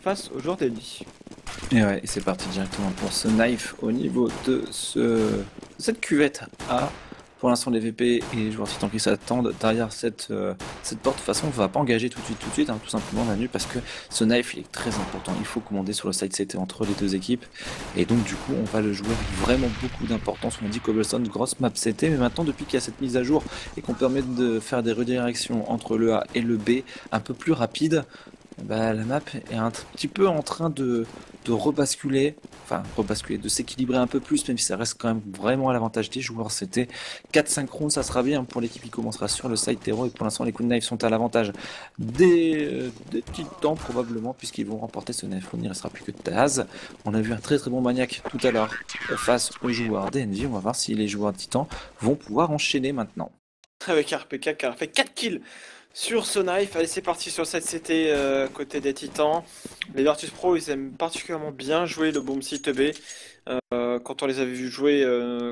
face aux joueurs d'Envy. Et ouais, et c'est parti directement pour ce knife au niveau de cette cuvette A. Pour l'instant, les VP et les joueurs titans qui s'attendent derrière cette porte. De toute façon, on va pas engager tout de suite, hein, tout simplement Manu, parce que ce knife il est très important. Il faut commander sur le side CT entre les deux équipes. Et donc, du coup, on va le jouer avec vraiment beaucoup d'importance. On a dit Cobblestone, grosse map CT, mais maintenant, depuis qu'il y a cette mise à jour et qu'on permet de faire des redirections entre le A et le B un peu plus rapide, bah, la map est un petit peu en train de rebasculer, de s'équilibrer un peu plus, même si ça reste quand même vraiment à l'avantage des joueurs. C'était 4-5 rounds, ça sera bien pour l'équipe qui commencera sur le side terreau, et pour l'instant les coups de knife sont à l'avantage des titans probablement, puisqu'ils vont remporter ce knife. Il ne restera plus que Taz. On a vu un très très bon maniaque tout à l'heure face aux joueurs d'Envy. On va voir si les joueurs de titans vont pouvoir enchaîner maintenant. Avec RPK qui a fait 4 kills sur ce knife. Allez, c'est parti sur cette CT côté des Titans. Les Virtus Pro, ils aiment particulièrement bien jouer le bomb site B. Quand on les avait vus jouer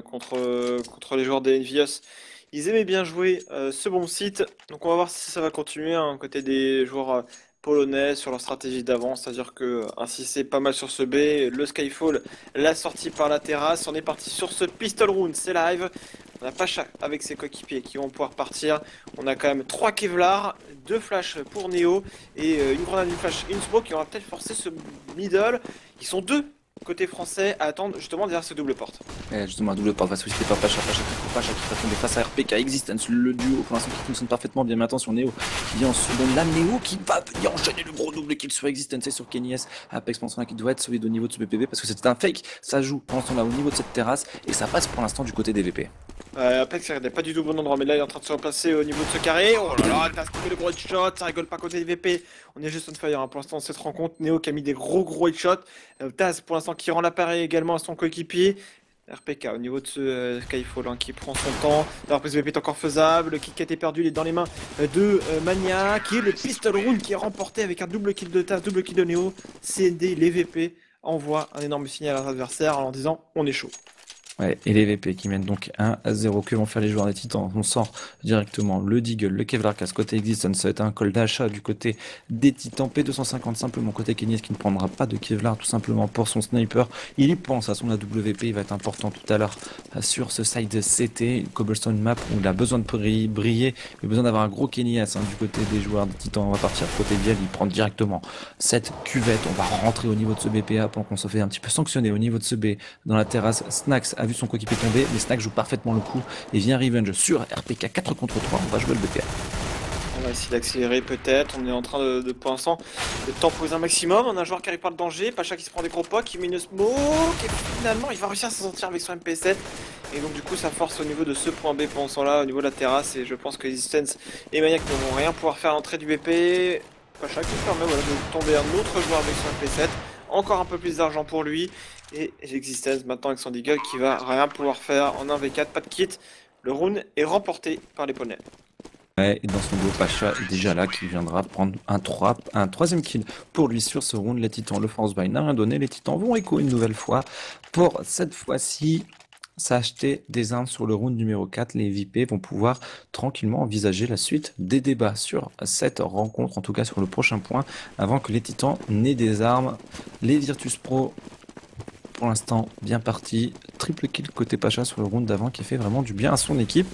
contre les joueurs des Envious, ils aimaient bien jouer ce bomb site. Donc on va voir si ça va continuer côté des joueurs polonais sur leur stratégie d'avant. C'est-à-dire que insister pas mal sur ce B, le Skyfall, la sortie par la terrasse. On est parti sur ce pistol round, c'est live. On a Pacha avec ses coéquipiers qui vont pouvoir partir. On a quand même 3 Kevlar, 2 flashs pour Neo et une grenade, une flash, une smoke qui aura peut-être forcé ce middle. Ils sont deux côté français à attendre justement derrière ce double porte. Et justement, un double porte va solliciter par Pacha qui va tomber face à RPK Existence, le duo pour l'instant qui fonctionne parfaitement bien. Mais attention, Neo qui vient en second, là Neo qui va venir enchaîner le gros double kill sur Existence et sur Kenny S. Apex pensant qui doit être solide au niveau de ce BPB parce que c'est un fake, ça joue pendant ce temps là au niveau de cette terrasse et ça passe pour l'instant du côté des VP. Apex il n'est pas du tout au bon endroit, mais là il est en train de se replacer au niveau de ce carré. Oh là là, t'as stoppé le gros headshot, ça rigole pas côté des VP. On est juste on fire pour l'instant cette rencontre. Neo qui a mis des gros headshots. Taz pour l'instant qui rend l'appareil également à son coéquipier. RPK au niveau de ce Skyfall qui prend son temps. La reprise VP est encore faisable. Le kick a été perdu, il est dans les mains de Mania. Qui est le pistol round qui est remporté avec un double kill de Taz, double kill de Neo. CND, les VP envoient un énorme signal à l'adversaire en disant on est chaud. Ouais, et les VP qui mènent donc 1-0. Que vont faire les joueurs des Titans? On sent directement le Deagle, le Kevlar Casse côté Existence. Ça va être un call d'achat du côté des Titans. P250 simplement côté Kenyes qui ne prendra pas de Kevlar tout simplement pour son sniper. Il y pense à son AWP. Il va être important tout à l'heure sur ce side CT, Cobblestone Map où il a besoin de briller. Il a besoin d'avoir un gros Kenyes du côté des joueurs des Titans. On va partir côté Vial. Il prend directement cette cuvette. On va rentrer au niveau de ce BPA pendant qu'on se fait un petit peu sanctionner au niveau de ce B dans la terrasse. Snacks a vu son coéquipier tomber, mais Snack joue parfaitement le coup et vient revenge sur RPK 4 contre 3. On va jouer le BPA. On va essayer d'accélérer peut-être. On est en train de pour l'instant de temporiser un maximum. On a un joueur qui arrive par le danger. Pacha qui se prend des gros pocs, qui met une smoke. Et finalement, il va réussir à s'en sortir avec son MP7. Et donc, du coup, ça force au niveau de ce point B pendant ce temps-là, au niveau de la terrasse. Et je pense que Existence et Maniac ne vont rien pouvoir faire à l'entrée du BP. Pacha qui permet de tomber un autre joueur avec son MP7. Encore un peu plus d'argent pour lui. Et Existence maintenant avec son Deagle qui va rien pouvoir faire en 1v4. Pas de kit. Le round est remporté par les Polonais. Ouais, et dans son dos, Pacha est déjà là qui viendra prendre un troisième kill pour lui sur ce round. Les Titans, le force buy n'a rien donné. Les Titans vont écho une nouvelle fois pour cette fois-ci s'acheter des armes sur le round numéro 4. Les VP vont pouvoir tranquillement envisager la suite des débats sur cette rencontre, en tout cas sur le prochain point, avant que les Titans n'aient des armes. Les Virtus Pro, pour l'instant, bien parti. Triple kill côté Pacha sur le round d'avant qui fait vraiment du bien à son équipe.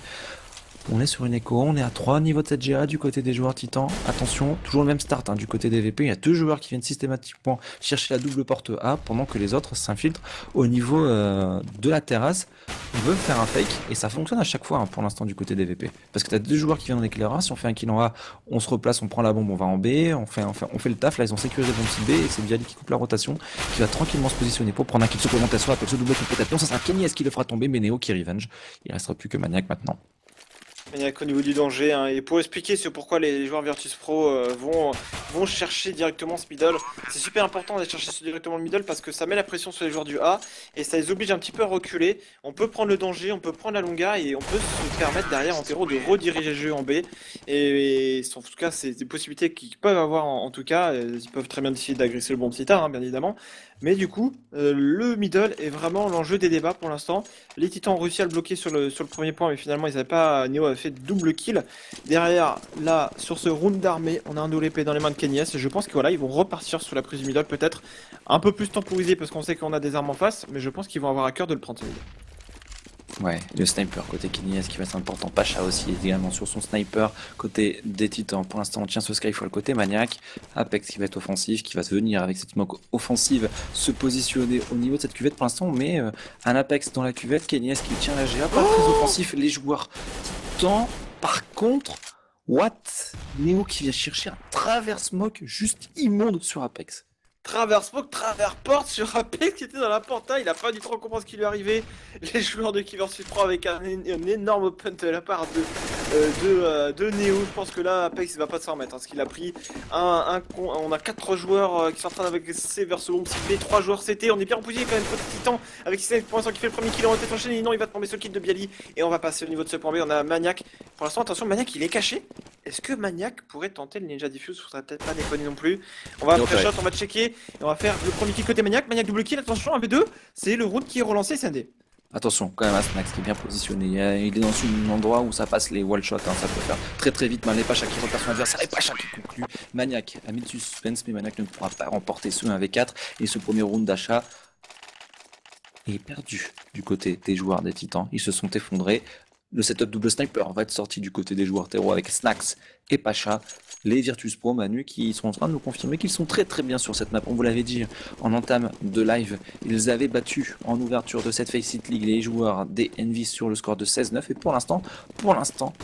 On est sur une écho, on est à 3 niveaux de cette GA du côté des joueurs titans. Attention, toujours le même start du côté des VP. Il y a deux joueurs qui viennent systématiquement chercher la double porte A pendant que les autres s'infiltrent au niveau de la terrasse. On veut faire un fake et ça fonctionne à chaque fois pour l'instant du côté des VP. Parce que tu as deux joueurs qui viennent en éclairage. Si on fait un kill en A, on se replace, on prend la bombe, on va en B. On fait le taf. Là, ils ont sécurisé le bon site B et c'est Viali qui coupe la rotation, qui va tranquillement se positionner pour prendre un kill supplémentaire sur avec ce double kill peut-être. Non, ça sera Kenny qui le fera tomber, mais Neo qui revenge. Il restera plus que Maniac maintenant. Maniac au niveau du danger, et pour expliquer sur pourquoi les joueurs Virtus Pro vont chercher directement ce middle, c'est super important d'aller chercher directement le middle parce que ça met la pression sur les joueurs du A et ça les oblige un petit peu à reculer. On peut prendre le danger, on peut prendre la longa et on peut se permettre derrière en terreau de rediriger le jeu en B. Et en tout cas, c'est des possibilités qu'ils peuvent avoir en tout cas. Ils peuvent très bien décider d'agresser le bon petit A, bien évidemment. Mais du coup, le middle est vraiment l'enjeu des débats pour l'instant. Les Titans ont réussi à le bloquer sur le premier point, mais finalement, ils n'avaient pas Neo à fait double kill. Derrière, là, sur ce round d'armée, on a un double épée dans les mains de Kenyes. Et je pense que voilà, ils vont repartir sur la prise du middle, peut-être un peu plus temporisé parce qu'on sait qu'on a des armes en face. Mais je pense qu'ils vont avoir à cœur de le prendre ce mid. Ouais, le sniper côté Kenyes qui va être important. Pacha aussi est également sur son sniper côté des Titans. Pour l'instant, on tient ce Skyfall côté Maniac. Apex qui va être offensif, qui va se venir avec cette smoke offensive se positionner au niveau de cette cuvette. Pour l'instant, on met un Apex dans la cuvette. Kenyes qui tient la GA, pas très offensif. Les joueurs Titans, par contre, what? Neo qui vient chercher un travers smoke juste immonde sur Apex. Travers smoke, travers porte sur Apex qui était dans la portail, il a pas du tout compris ce qui lui est arrivé. Les joueurs de Key vs Pro avec un énorme punt de la part de Neo. Je pense que là Apex il va pas s'en remettre, parce qu'il a pris on a 4 joueurs qui sont en train d'avancer vers ce bomb ciblé, 3 joueurs CT, on est bien reposé quand même côté Titan avec Snake pour l'instant qui fait le premier kill en tête enchaîné. Non, il va tomber sur le kill de Bialy et on va passer au niveau de ce point B. On a Maniac. Pour l'instant, attention, Maniac il est caché. Est-ce que Maniac pourrait tenter le Ninja Diffuse? Faudrait peut-être pas déconner non plus. On va faire shot, on va checker et on va faire le premier kill côté Maniac. Maniac double kill, attention, 1v2, c'est le round qui est relancé, c'est un D. Attention, quand même, Snax qui est bien positionné. Il est dans un endroit où ça passe les wall shots. Ça peut faire très très vite. Mais Pacha qui repère son adversaire. Et Pacha qui conclut. Maniac a mis de suspense, mais Maniac ne pourra pas remporter ce 1v4. Et ce premier round d'achat est perdu du côté des joueurs des Titans. Ils se sont effondrés. Le setup double sniper va être sorti du côté des joueurs terreau avec Snax et Pacha. Les Virtus Pro Manu qui sont en train de nous confirmer qu'ils sont très très bien sur cette map. On vous l'avait dit en entame de live, ils avaient battu en ouverture de cette Faceit League les joueurs des Envy sur le score de 16-9 et pour l'instant,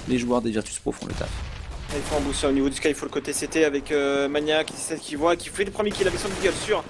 les joueurs des Virtus Pro font le taf. Ils font un boost au niveau du Skyfall côté CT avec Maniac qui voit, qui fait le premier kill avec son deagle sur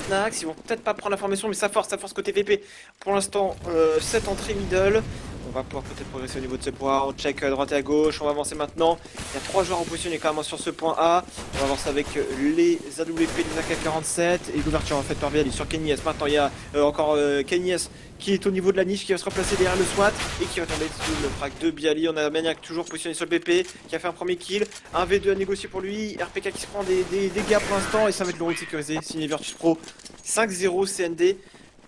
Snax. Ils vont peut-être pas prendre la formation, mais ça force côté VP. Pour l'instant, 7 entrées middle. On va pouvoir peut-être progresser au niveau de ce point. On check à droite et à gauche. On va avancer maintenant. Il y a 3 joueurs en position quand même sur ce point A. On va avancer avec les AWP des AK-47 et l'ouverture en fait par Bialy sur Kenyes. Maintenant, il y a encore Kenyes qui est au niveau de la niche, qui va se replacer derrière le SWAT et qui va tomber sous le frag de Bialy. On a Maniac toujours positionné sur le BP qui a fait un premier kill. Un V2 à négocier pour lui. RPK qui se prend des dégâts pour l'instant et ça va être le route sécurisé. Signé Virtus Pro 5-0 CND.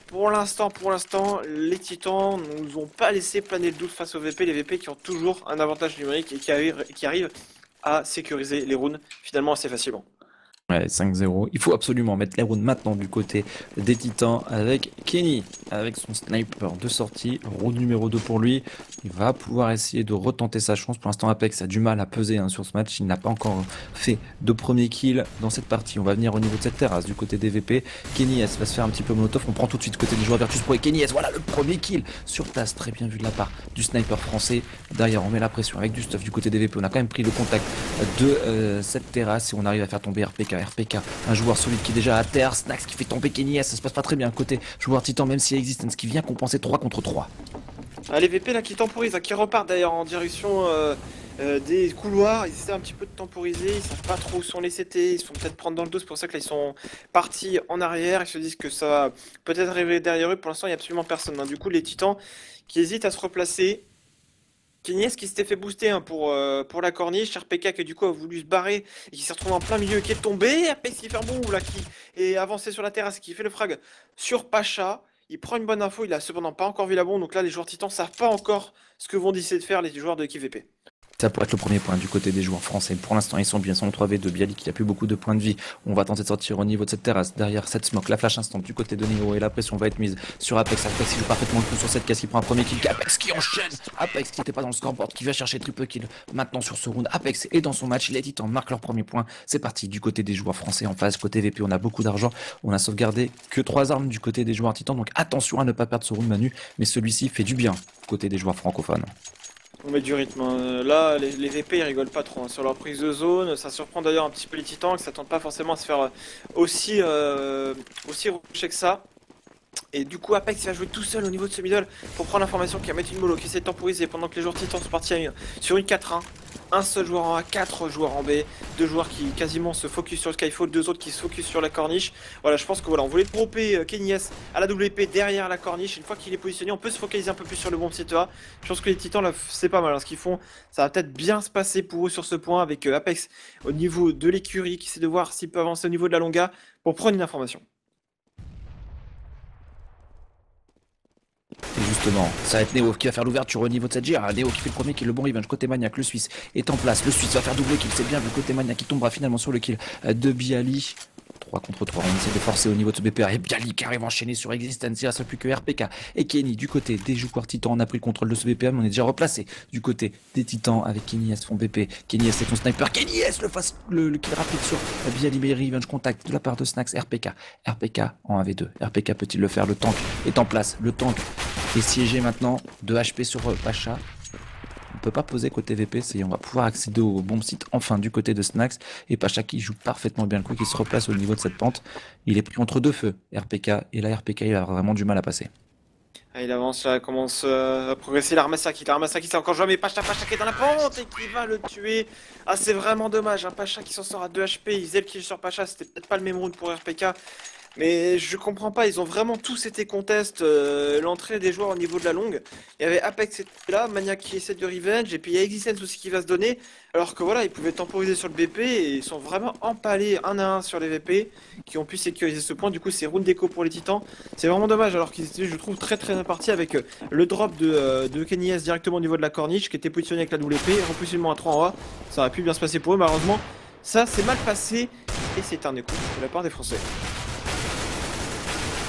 Pour l'instant, les Titans ne nous ont pas laissé planer le doute face aux VP. Les VP qui ont toujours un avantage numérique et qui arrivent à sécuriser les rounds finalement assez facilement. Ouais, 5-0. Il faut absolument mettre les rounds maintenant du côté des Titans avec Kenny, avec son sniper de sortie. Round numéro 2 pour lui. Il va pouvoir essayer de retenter sa chance. Pour l'instant, Apex a du mal à peser sur ce match. Il n'a pas encore fait de premier kill dans cette partie. On va venir au niveau de cette terrasse du côté des VP. Kenny S va se faire un petit peu molotov. On prend tout de suite côté des joueurs Virtus Pro et Kenny S. Voilà le premier kill sur place. Très bien vu de la part du sniper français. Derrière, on met la pression avec du stuff du côté des VP. On a quand même pris le contact de cette terrasse et on arrive à faire tomber RPK, un joueur solide qui est déjà à terre. Snax qui fait tomber Kenny S. Ça se passe pas très bien côté joueur Titan, même s'il y a Existence qui vient compenser 3 contre 3. Ah, les VP là qui temporisent, qui repartent d'ailleurs en direction des couloirs. Ils essaient un petit peu de temporiser, ils savent pas trop où sont les CT, ils se font peut-être prendre dans le dos, c'est pour ça que là ils sont partis en arrière, ils se disent que ça va peut-être arriver derrière eux. Pour l'instant il n'y a absolument personne. Du coup les Titans qui hésitent à se replacer. Kenyes qui s'était fait booster pour la corniche, RPK qui du coup a voulu se barrer et qui s'est retrouvé en plein milieu et qui est tombé, Apex qui fait un bon là, qui est avancé sur la terrasse et qui fait le frag sur Pacha. Il prend une bonne info, il a cependant pas encore vu la bombe, donc là les joueurs Titans savent pas encore ce que vont décider de faire les joueurs de KVP. Ça pourrait être le premier point du côté des joueurs français. Pour l'instant, ils sont bien. Sont 3v2. Bialy qui a plus beaucoup de points de vie. On va tenter de sortir au niveau de cette terrasse. Derrière cette smoke, la flash instant du côté de Neo et la pression va être mise sur Apex. Apex qui joue parfaitement le coup sur cette casse. Il prend un premier kill. Apex qui enchaîne. Apex qui n'était pas dans le scoreboard, qui va chercher triple kill. Maintenant sur ce round, Apex est dans son match. Les Titans marquent leur premier point. C'est parti du côté des joueurs français en face. Côté VP, on a beaucoup d'argent. On a sauvegardé que 3 armes du côté des joueurs Titans. Donc attention à ne pas perdre ce round Manu. Mais celui-ci fait du bien côté des joueurs francophones. On met du rythme. Là, les VP ils rigolent pas trop sur leur prise de zone. Ça surprend d'ailleurs un petit peu les Titans qui s'attendent pas forcément à se faire aussi rusher que ça. Et du coup, Apex va jouer tout seul au niveau de ce middle pour prendre l'information qui va mettre une mollo, qui essaie de temporiser pendant que les joueurs Titans sont partis sur une 4-1. Un seul joueur en A, 4 joueurs en B, 2 joueurs qui quasiment se focus sur le Skyfall, 2 autres qui se focus sur la corniche. Voilà, je pense que voilà, on voulait dropper Kenyes à la WP derrière la corniche. Une fois qu'il est positionné, on peut se focaliser un peu plus sur le bon CTA. Je pense que les Titans, là, c'est pas mal ce qu'ils font. Ça va peut-être bien se passer pour eux sur ce point avec Apex au niveau de l'écurie qui essaie de voir s'il peut avancer au niveau de la longa pour prendre une information. Et justement, ça va être Neo qui va faire l'ouverture au niveau de cette GR. Neo qui fait le premier kill, le bon revenge côté Maniac, le Suisse est en place. Le Suisse va faire double kill, c'est bien vu côté Maniac qui tombera finalement sur le kill de Bialy. 3 contre 3, on essaie de forcer au niveau de ce BPA et Bialy qui arrive enchaîné sur Existence, il ne reste plus que RPK et Kenny du côté des joueurs titans. On a pris le contrôle de ce BPA, mais on est déjà replacé du côté des titans avec Kenny S fond BP. Kenny S c'est son sniper, Kenny S le kill rapide sur Bialy, mais revenge contact de la part de Snax. RPK en 1v2, RPK peut-il le faire? Le tank est en place, le tank est siégé maintenant de HP sur Pacha. On peut pas poser côté VP, on va pouvoir accéder au bon site enfin du côté de Snax. Et Pacha qui joue parfaitement bien le coup, qui se replace au niveau de cette pente. Il est pris entre deux feux, RPK, et là RPK il a vraiment du mal à passer. Ah, il avance, là, commence à progresser. L'armasaki, c'est encore joué, mais Pacha qui est dans la pente et qui va le tuer. Ah, c'est vraiment dommage, hein. Pacha qui s'en sort à 2 HP. Il faisait le kill sur Pacha, c'était peut-être pas le même round pour RPK. Mais je comprends pas, ils ont vraiment tous été contest l'entrée des joueurs au niveau de la longue. Il y avait Apex qui était là, Maniac qui essaie de revenge, et puis il y a Existence aussi qui va se donner. Alors que voilà, ils pouvaient temporiser sur le BP et ils sont vraiment empalés un à un sur les VP qui ont pu sécuriser ce point. Du coup, c'est round d'écho pour les titans. C'est vraiment dommage alors qu'ils étaient, je trouve, très bien partis avec le drop de Kenny S directement au niveau de la corniche qui était positionné avec la WP, repositionnement à 3 en A. Ça aurait pu bien se passer pour eux, malheureusement. Ça, c'est mal passé et c'est un écho de la part des Français.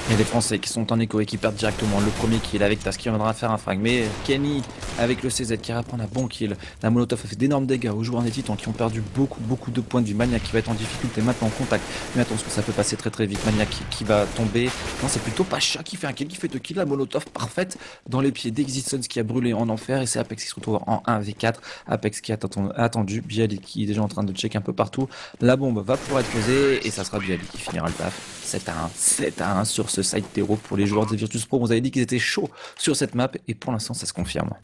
Il y a des Français qui sont en écho et qui perdent directement. Le premier kill avec Tas qui viendra faire un frag. Mais Kenny avec le CZ qui va prendre un bon kill. La Molotov a fait d'énormes dégâts aux joueurs des Titans qui ont perdu beaucoup de points de vue. Maniac qui va être en difficulté maintenant en contact. Mais attention, ça peut passer très vite. Maniac qui va tomber. Non, c'est plutôt Pacha qui fait un kill, qui fait 2 kills. La Molotov parfaite dans les pieds d'Existence qui a brûlé en enfer. Et c'est Apex qui se retrouve en 1v4. Apex qui a attendu. Bialy qui est déjà en train de check un peu partout. La bombe va pouvoir être posée et ça sera Bialy qui finira le taf. 7-1 sur ce side terreau pour les joueurs de Virtus Pro. On vous avait dit qu'ils étaient chauds sur cette map et pour l'instant ça se confirme.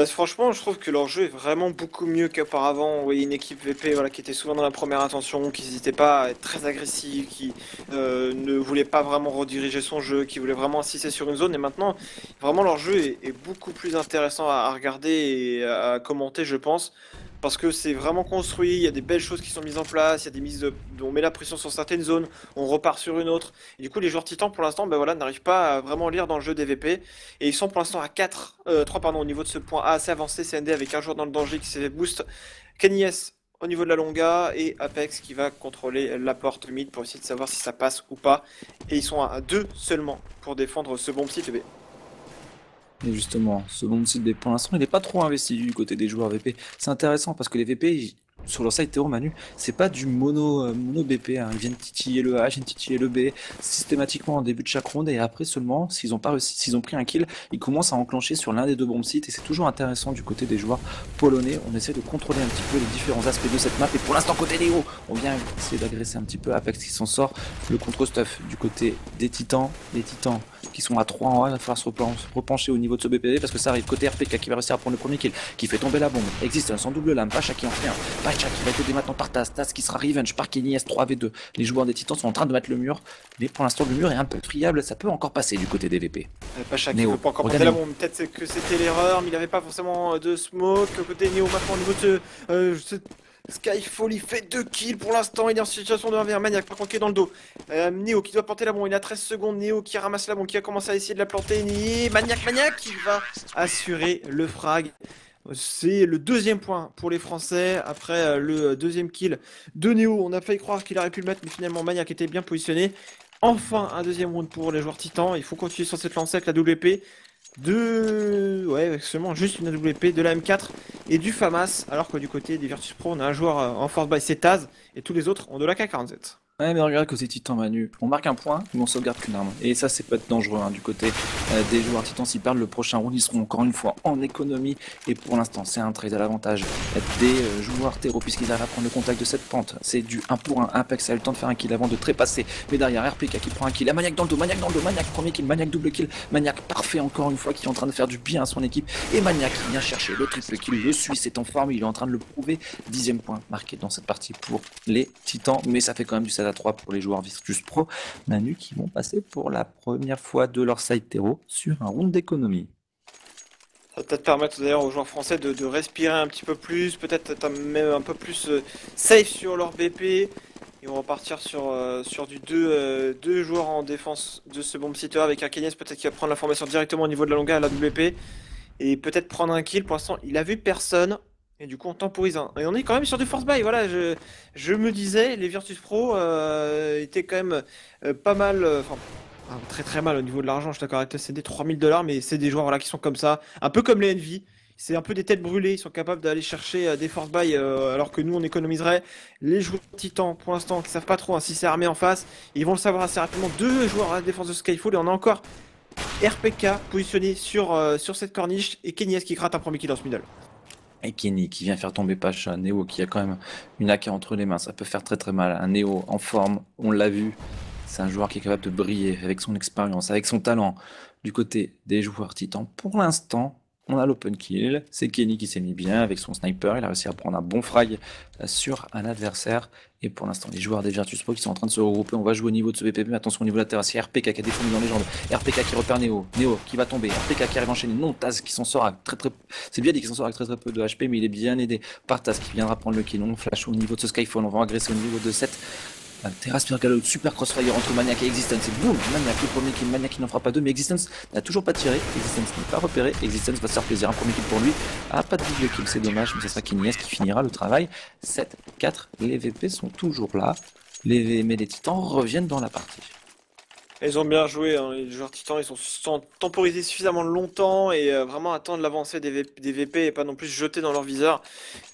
Franchement, je trouve que leur jeu est vraiment beaucoup mieux qu'auparavant. Vous voyez une équipe VP voilà, qui était souvent dans la première intention, qui n'hésitait pas à être très agressive, qui ne voulait pas vraiment rediriger son jeu, qui voulait vraiment insister sur une zone. Et maintenant, vraiment leur jeu est beaucoup plus intéressant à regarder et à commenter, je pense. Parce que c'est vraiment construit, il y a des belles choses qui sont mises en place, il y a des on met la pression sur certaines zones, on repart sur une autre. Et du coup, les joueurs titans, pour l'instant, voilà, n'arrivent pas à vraiment lire dans le jeu des VP. Et ils sont pour l'instant à 3 au niveau de ce point A assez avancé, CND avec un joueur dans le danger qui s'est fait boost. Kenny S au niveau de la longa et Apex qui va contrôler la porte mid pour essayer de savoir si ça passe ou pas. Et ils sont à 2 seulement pour défendre ce bon site B. Et justement, ce bon site B, pour l'instant, il n'est pas trop investi du côté des joueurs VP. C'est intéressant parce que les VP, sur leur site Théo Manu, c'est pas du mono BP, hein. Ils viennent titiller le A, ils viennent titiller le B systématiquement en début de chaque round et après seulement, s'ils ont pas réussi, s'ils ont pris un kill, ils commencent à enclencher sur l'un des deux bombes sites et c'est toujours intéressant du côté des joueurs polonais. On essaie de contrôler un petit peu les différents aspects de cette map et pour l'instant côté Néo, on vient essayer d'agresser un petit peu Apex qui s'en sort. Le contre-stuff du côté des titans, les titans qui sont à 3 en A, il va falloir se repencher au niveau de ce BPV parce que ça arrive côté RPK qui va réussir à prendre le premier kill, qui fait tomber la bombe. Existe sans double lame, Pacha qui en fait un. Pacha qui va être aidé maintenant par Tas qui sera revenge par Kenny S 3v2. Les joueurs des Titans sont en train de mettre le mur, mais pour l'instant le mur est un peu friable, ça peut encore passer du côté des VP. Pacha qui ne peut pas encore porter la bombe, peut-être que c'était l'erreur, mais il n'avait pas forcément de smoke. Côté Néo maintenant au niveau de Skyfall, il fait 2 kills pour l'instant, il est en situation de 1v1. Maniac par contre qui est dans le dos. Néo qui doit porter la bombe, il a 13 secondes. Néo qui ramasse la bombe, qui a commencé à essayer de la planter. Maniac qui va assurer le frag. C'est le deuxième point pour les Français après le deuxième kill de Néo. On a failli croire qu'il aurait pu le mettre, mais finalement Maniac était bien positionné. Enfin un deuxième round pour les joueurs titans. Il faut continuer sur cette lancée avec la WP. Ouais, seulement juste une AWP, de la M4 et du FAMAS. Alors que du côté des Virtus Pro, on a un joueur en force by Cetaz et tous les autres ont de la K47. Ouais, mais regarde que ces titans Manu, on marque un point, mais on sauvegarde qu'une arme. Et ça, c'est pas dangereux hein, du côté des joueurs titans. S'ils perdent le prochain round, ils seront encore une fois en économie. Et pour l'instant, c'est un trade à l'avantage des joueurs terreau, puisqu'ils arrivent à prendre le contact de cette pente. C'est du 1 pour 1. Apex a eu le temps de faire un kill avant de trépasser. Mais derrière, RPK qui prend un kill. Maniac dans le dos, Maniac premier kill, Maniac double kill. Maniac parfait encore une fois, qui est en train de faire du bien à son équipe. Et Maniac qui vient chercher le triple kill. Le Suisse est en forme, il est en train de le prouver. 10e point marqué dans cette partie pour les titans. Mais ça fait quand même du 7 à 3 pour les joueurs Virtus Pro Manu qui vont passer pour la première fois de leur side terreau sur un round d'économie. Ça va peut-être permettre d'ailleurs aux joueurs français de respirer un petit peu plus, peut-être même un peu plus safe sur leur BP. Ils vont repartir sur du deux joueurs en défense de ce bomb sitter avec un Kenyes peut-être qui va prendre l'information directement au niveau de la longueur à la WP et peut-être prendre un kill. Pour l'instant, il a vu personne et du coup on temporise un. Et on est quand même sur du force buy. Voilà, je me disais, les Virtus Pro étaient quand même pas mal, enfin très très mal au niveau de l'argent. Je suis d'accord avec toi, c'est des 3000 $, mais c'est des joueurs voilà, qui sont comme ça, un peu comme les Envy. C'est un peu des têtes brûlées, ils sont capables d'aller chercher des force buy alors que nous on économiserait. Les joueurs titans pour l'instant qui savent pas trop hein, si c'est armé en face, ils vont le savoir assez rapidement. Deux joueurs à la défense de Skyfall et on a encore RPK positionné sur cette corniche et Kenyes qui gratte un premier kill dans ce middle. Et Kenny qui vient faire tomber Pacha, Neo qui a quand même une AK entre les mains, ça peut faire très très mal. Un Neo en forme, on l'a vu, c'est un joueur qui est capable de briller avec son expérience, avec son talent. Du côté des joueurs titans, pour l'instant, on a l'open kill. C'est Kenny qui s'est mis bien avec son sniper. Il a réussi à prendre un bon frag sur un adversaire. Et pour l'instant, les joueurs des Virtus Pro qui sont en train de se regrouper. On va jouer au niveau de ce VPP. Mais attention au niveau de la terrasse. Il y a RPK qui a défendu dans les jambes. RPK qui repère Neo. Neo qui va tomber. RPK qui arrive à enchaîner. Non, Taz qui s'en sort avec très. C'est bien dit qu'il s'en sort avec très peu de HP. Mais il est bien aidé par Taz qui viendra prendre le kill. On flash au niveau de ce Skyfall. On va agresser au niveau de 7. Terrasse Pirgalo, super crossfire entre Maniac et Existence. Et boum, Maniac le premier kill, Maniac qui n'en fera pas deux, mais Existence n'a toujours pas tiré. Existence n'est pas repéré. Existence va se faire plaisir. Un premier kill pour lui. Ah, pas de double kill, c'est dommage, mais ce sera Kenyes qui finira le travail. 7-4, les VP sont toujours là. Mais les titans reviennent dans la partie. Ils ont bien joué, hein, les joueurs titans, ils sont temporisés suffisamment longtemps et vraiment attendre l'avancée des VP et pas non plus se jeter dans leur viseur.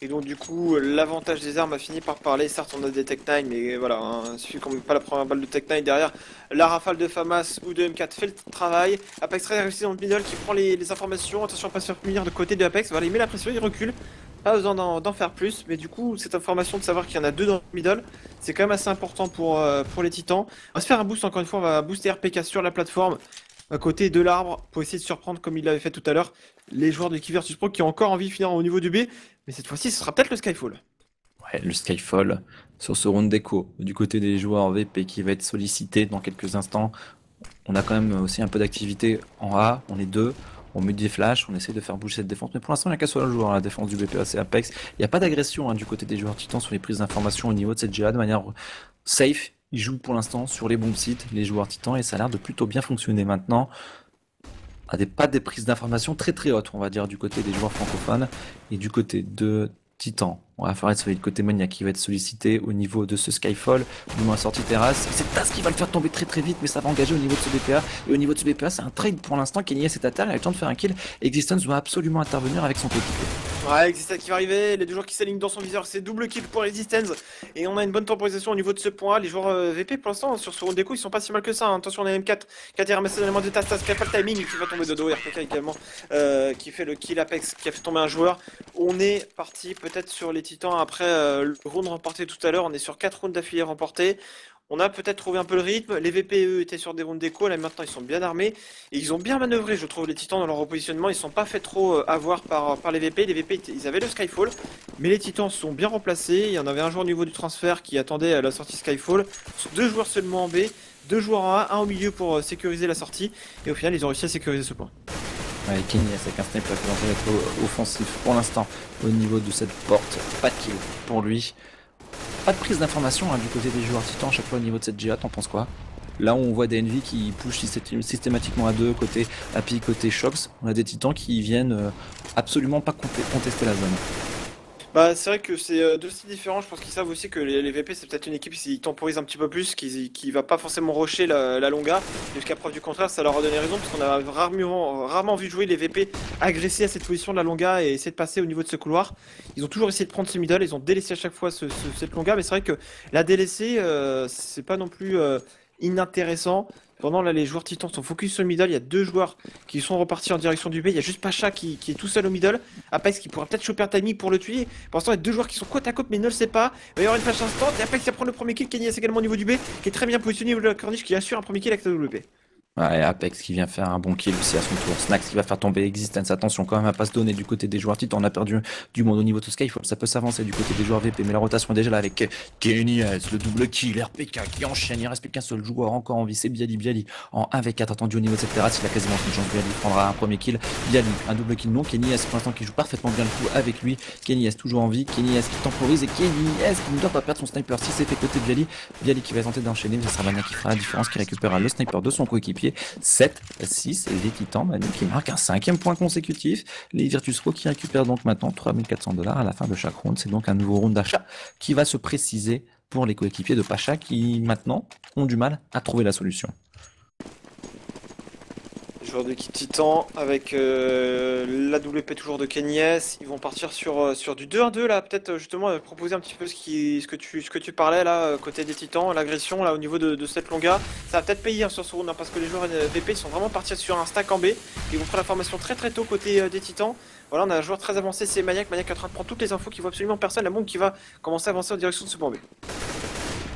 Et donc du coup, l'avantage des armes a fini par parler. Certes, on a des Tech 9, mais voilà, hein, il suffit qu'on met pas la première balle de Tech 9 derrière. La rafale de FAMAS ou de M4 fait le travail. Apex très réussi dans le middle qui prend les informations. Attention à pas se faire punir de côté de Apex. Voilà, il met la pression, il recule. Pas besoin d'en faire plus, mais du coup, cette information de savoir qu'il y en a deux dans le middle, c'est quand même assez important pour les titans. On va se faire un boost encore une fois, on va booster RPK sur la plateforme, à côté de l'arbre, pour essayer de surprendre comme il l'avait fait tout à l'heure, les joueurs de l'équipe Virtus Pro qui ont encore envie de finir au niveau du B, mais cette fois-ci, ce sera peut-être le Skyfall. Ouais, le Skyfall sur ce round d'écho du côté des joueurs VP qui va être sollicité dans quelques instants. On a quand même aussi un peu d'activité en A, on est deux. On met des flashs, on essaie de faire bouger cette défense, mais pour l'instant il n'y a qu'un seul joueur à la défense du BPA, c'est Apex. Il n'y a pas d'agression du côté des joueurs titans sur les prises d'informations au niveau de cette GA de manière safe. Ils jouent pour l'instant sur les bons sites, les joueurs titans, et ça a l'air de plutôt bien fonctionner maintenant. Pas des prises d'informations très très hautes, on va dire, du côté des joueurs francophones et du côté de Titan. On va faire le côté Maniac qui va être sollicité au niveau de ce Skyfall, du moins sortie terrasse. C'est Taz qui va le faire tomber très très vite, mais ça va engager au niveau de ce BPA. Et au niveau de ce BPA, c'est un trade pour l'instant. Kenyes est à terre, il a le temps de faire un kill. Existence doit absolument intervenir avec son coéquipier. Ouais, Existence qui va arriver, les deux joueurs qui s'alignent dans son viseur, c'est double kill pour Existence. Et on a une bonne temporisation au niveau de ce point. Les joueurs VP pour l'instant sur ce round d'écho, ils sont pas si mal que ça. Hein. Attention, on a M4 qui a été ramassé dans les mains de Taz, qui a pas le timing, qui va tomber de dos. RPK également qui fait le kill Apex, qui a fait tomber un joueur. On est parti peut-être sur les titans après le round remporté tout à l'heure. On est sur 4 rounds d'affilée remportés. On a peut-être trouvé un peu le rythme. Les VP, eux, étaient sur des rounds d'écho. Là, maintenant, ils sont bien armés. Et ils ont bien manœuvré, je trouve, les titans dans leur repositionnement. Ils ne sont pas fait trop avoir par les VP. Les VP, ils avaient le Skyfall. Mais les titans sont bien remplacés. Il y en avait un joueur au niveau du transfert qui attendait à la sortie Skyfall. Deux joueurs seulement en B. Deux joueurs en A. Un au milieu pour sécuriser la sortie. Et au final, ils ont réussi à sécuriser ce point. Ouais, Kenyes avec un sniper qui va être offensif pour l'instant au niveau de cette porte. Pas de kill pour lui. Pas de prise d'information du côté des joueurs titans à chaque fois au niveau de cette GA, t'en penses quoi? Là où on voit des Envy qui push systématiquement à deux, côté Happy, côté Shox, on a des titans qui viennent absolument pas contester la zone. Bah, c'est vrai que c'est deux styles différents. Je pense qu'ils savent aussi que les VP, c'est peut-être une équipe qui temporise un petit peu plus, qui va pas forcément rusher la longa. Jusqu'à preuve du contraire, ça leur a donné raison, parce qu'on a rarement vu jouer les VP agresser à cette position de la longa et essayer de passer au niveau de ce couloir. Ils ont toujours essayé de prendre ce middle, ils ont délaissé à chaque fois cette longa, mais c'est vrai que la délaisser, c'est pas non plus inintéressant. Pendant là, les joueurs titans sont focus sur le middle. Il y a deux joueurs qui sont repartis en direction du B. Il y a juste Pacha qui est tout seul au middle. Apex qui pourra peut-être choper un timing pour le tuer. Pour l'instant, il y a deux joueurs qui sont côte à côte, mais ne le sait pas. Il va y avoir une flash instant. Et Apex qui va prendre le premier kill. Kenyes également au niveau du B, qui est très bien positionné au niveau de la corniche, qui assure un premier kill avec sa WP. Ouais, Apex qui vient faire un bon kill aussi à son tour. Snax qui va faire tomber Existence. Attention quand même à pas se donner du côté des joueurs Titan. On a perdu du monde au niveau de Skyfall. Ça peut s'avancer du côté des joueurs VP. Mais la rotation est déjà là avec Kenny S, le double kill. RPK qui enchaîne. Il reste plus qu'un seul joueur encore en vie. C'est Bialy en 1v4 attendu au niveau de cette terrasse. Il a quasiment une chance. Bialy prendra un premier kill. Bialy, un double kill non. Kenny S pour l'instant qui joue parfaitement bien le coup avec lui. Kenny S toujours en vie. Kenny S qui temporise. Et Kenny S qui ne doit pas perdre son sniper. Si c'est fait côté Bialy. Bialy qui va tenter d'enchaîner. Mais ça sera Mania qui fera la différence. Qui récupérera le sniper de son coéquipier. 7-6 et les Titans Manu qui marquent un 5e point consécutif. Les Virtus Pro qui récupèrent donc maintenant 3400$ à la fin de chaque round. C'est donc un nouveau round d'achat qui va se préciser pour les coéquipiers de Pacha qui maintenant ont du mal à trouver la solution. Joueur de l'équipe Titan avec la WP toujours de Kenny S. Ils vont partir sur du 2-1-2 là, peut-être justement proposer un petit peu ce que tu parlais là, côté des Titans, l'agression là au niveau de cette longa. Ça va peut-être payer sur ce round hein, parce que les joueurs VP ils sont vraiment partis sur un stack en B. Ils vont faire la formation très très tôt côté des Titans. Voilà, on a un joueur très avancé, c'est Maniac. Maniac est en train de prendre toutes les infos qui voit absolument personne. La bombe qui va commencer à avancer en direction de ce point B.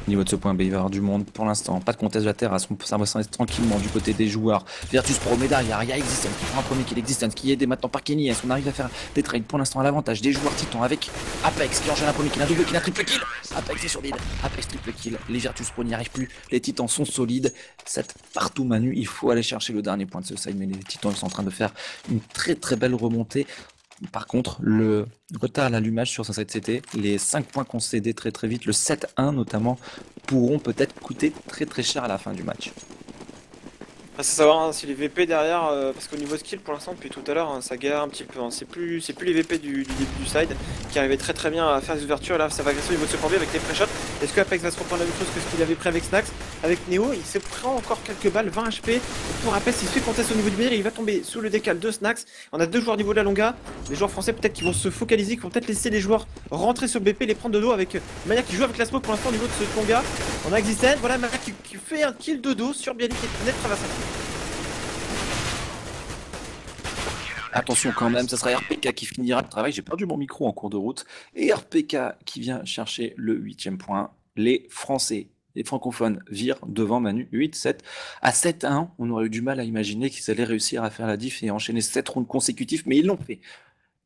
Au niveau de ce point B, il va y avoir du monde pour l'instant. Pas de contest de la terrasse. Ça va s'en être tranquillement du côté des joueurs. Virtus Pro, mais derrière, il y a Existence qui prend un premier kill. Existence qui est aidé maintenant par Kenny. Est-ce qu'on arrive à faire des trades pour l'instant à l'avantage des joueurs Titans avec Apex qui enchaîne un premier kill, un double kill, un triple kill. Apex est sur vide. Apex triple kill. Les Virtus Pro n'y arrivent plus. Les Titans sont solides. 7 partout Manu. Il faut aller chercher le dernier point de ce side. Mais les Titans ils sont en train de faire une très très belle remontée. Par contre, le retard à l'allumage sur ce 7CT, les 5 points concédés très très vite, le 7-1 notamment, pourront peut-être coûter très très cher à la fin du match. C'est savoir hein, si les VP derrière, parce qu'au niveau skill pour l'instant depuis tout à l'heure hein, ça galère un petit peu, hein. C'est plus les VP du début du side qui arrivaient très très bien à faire des ouvertures, là ça va agresser au niveau de ce point B avec les pré-shots. Est-ce que Apex va se reprendre la même chose que ce qu'il avait pris avec Snax? Avec Neo il se prend encore quelques balles, 20 HP, pour Apex il se fait contest au niveau du BR et il va tomber sous le décal de Snax. On a deux joueurs au niveau de la longa, les joueurs français peut-être qui vont se focaliser, qui vont peut-être laisser les joueurs rentrer sur le BP, les prendre de dos avec Mania qui joue avec la smoke pour l'instant au niveau de ce longa. On a Existent, voilà Mania qui fait un kill de dos sur Bialy qui est net traversé. Attention quand même, ça sera RPK qui finira le travail. J'ai perdu mon micro en cours de route. Et RPK qui vient chercher le 8e point. Les Français, les francophones virent devant Manu 8-7. À 7-1, on aurait eu du mal à imaginer qu'ils allaient réussir à faire la diff et enchaîner 7 rounds consécutifs, mais ils l'ont fait.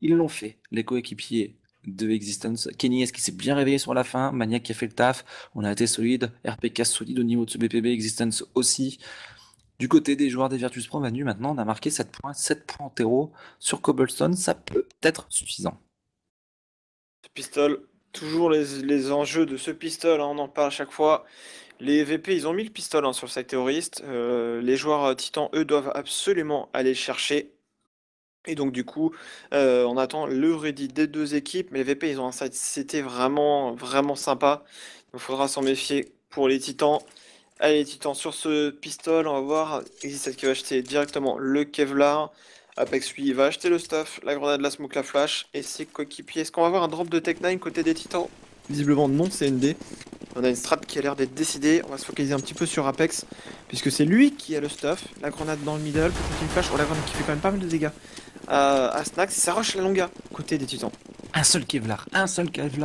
Ils l'ont fait, les coéquipiers de Existence. Kenny S qui s'est bien réveillé sur la fin, Maniac qui a fait le taf, on a été solide, RPK solide au niveau de ce BPB, Existence aussi. Du côté des joueurs des Virtus Pro, Manu, maintenant, on a marqué 7 points, 7 points en terreau sur Cobblestone. Ça peut être suffisant. Ce pistol, toujours les enjeux de ce pistol, hein, on en parle à chaque fois. Les VP, ils ont mis le pistol hein, sur le site terroriste. Les joueurs Titans, eux, doivent absolument aller le chercher. Et donc, du coup, on attend le ready des deux équipes. Mais les VP, ils ont un site CT vraiment, vraiment sympa. Il faudra s'en méfier pour les Titans. Allez, les Titans, sur ce pistol, on va voir. Existe qui va acheter directement le Kevlar. Apex, lui, il va acheter le stuff, la grenade, la smoke, la flash et ses coéquipiers. Est-ce qu'on va avoir un drop de Tech9 côté des Titans? Visiblement non, c'est ND. On a une strat qui a l'air d'être décidée. On va se focaliser un petit peu sur Apex, puisque c'est lui qui a le stuff. La grenade dans le middle, peut-être une flash. Oh, la grenade qui fait quand même pas mal de dégâts à Snax. Ça rush la longa côté des Titans. Un seul Kevlar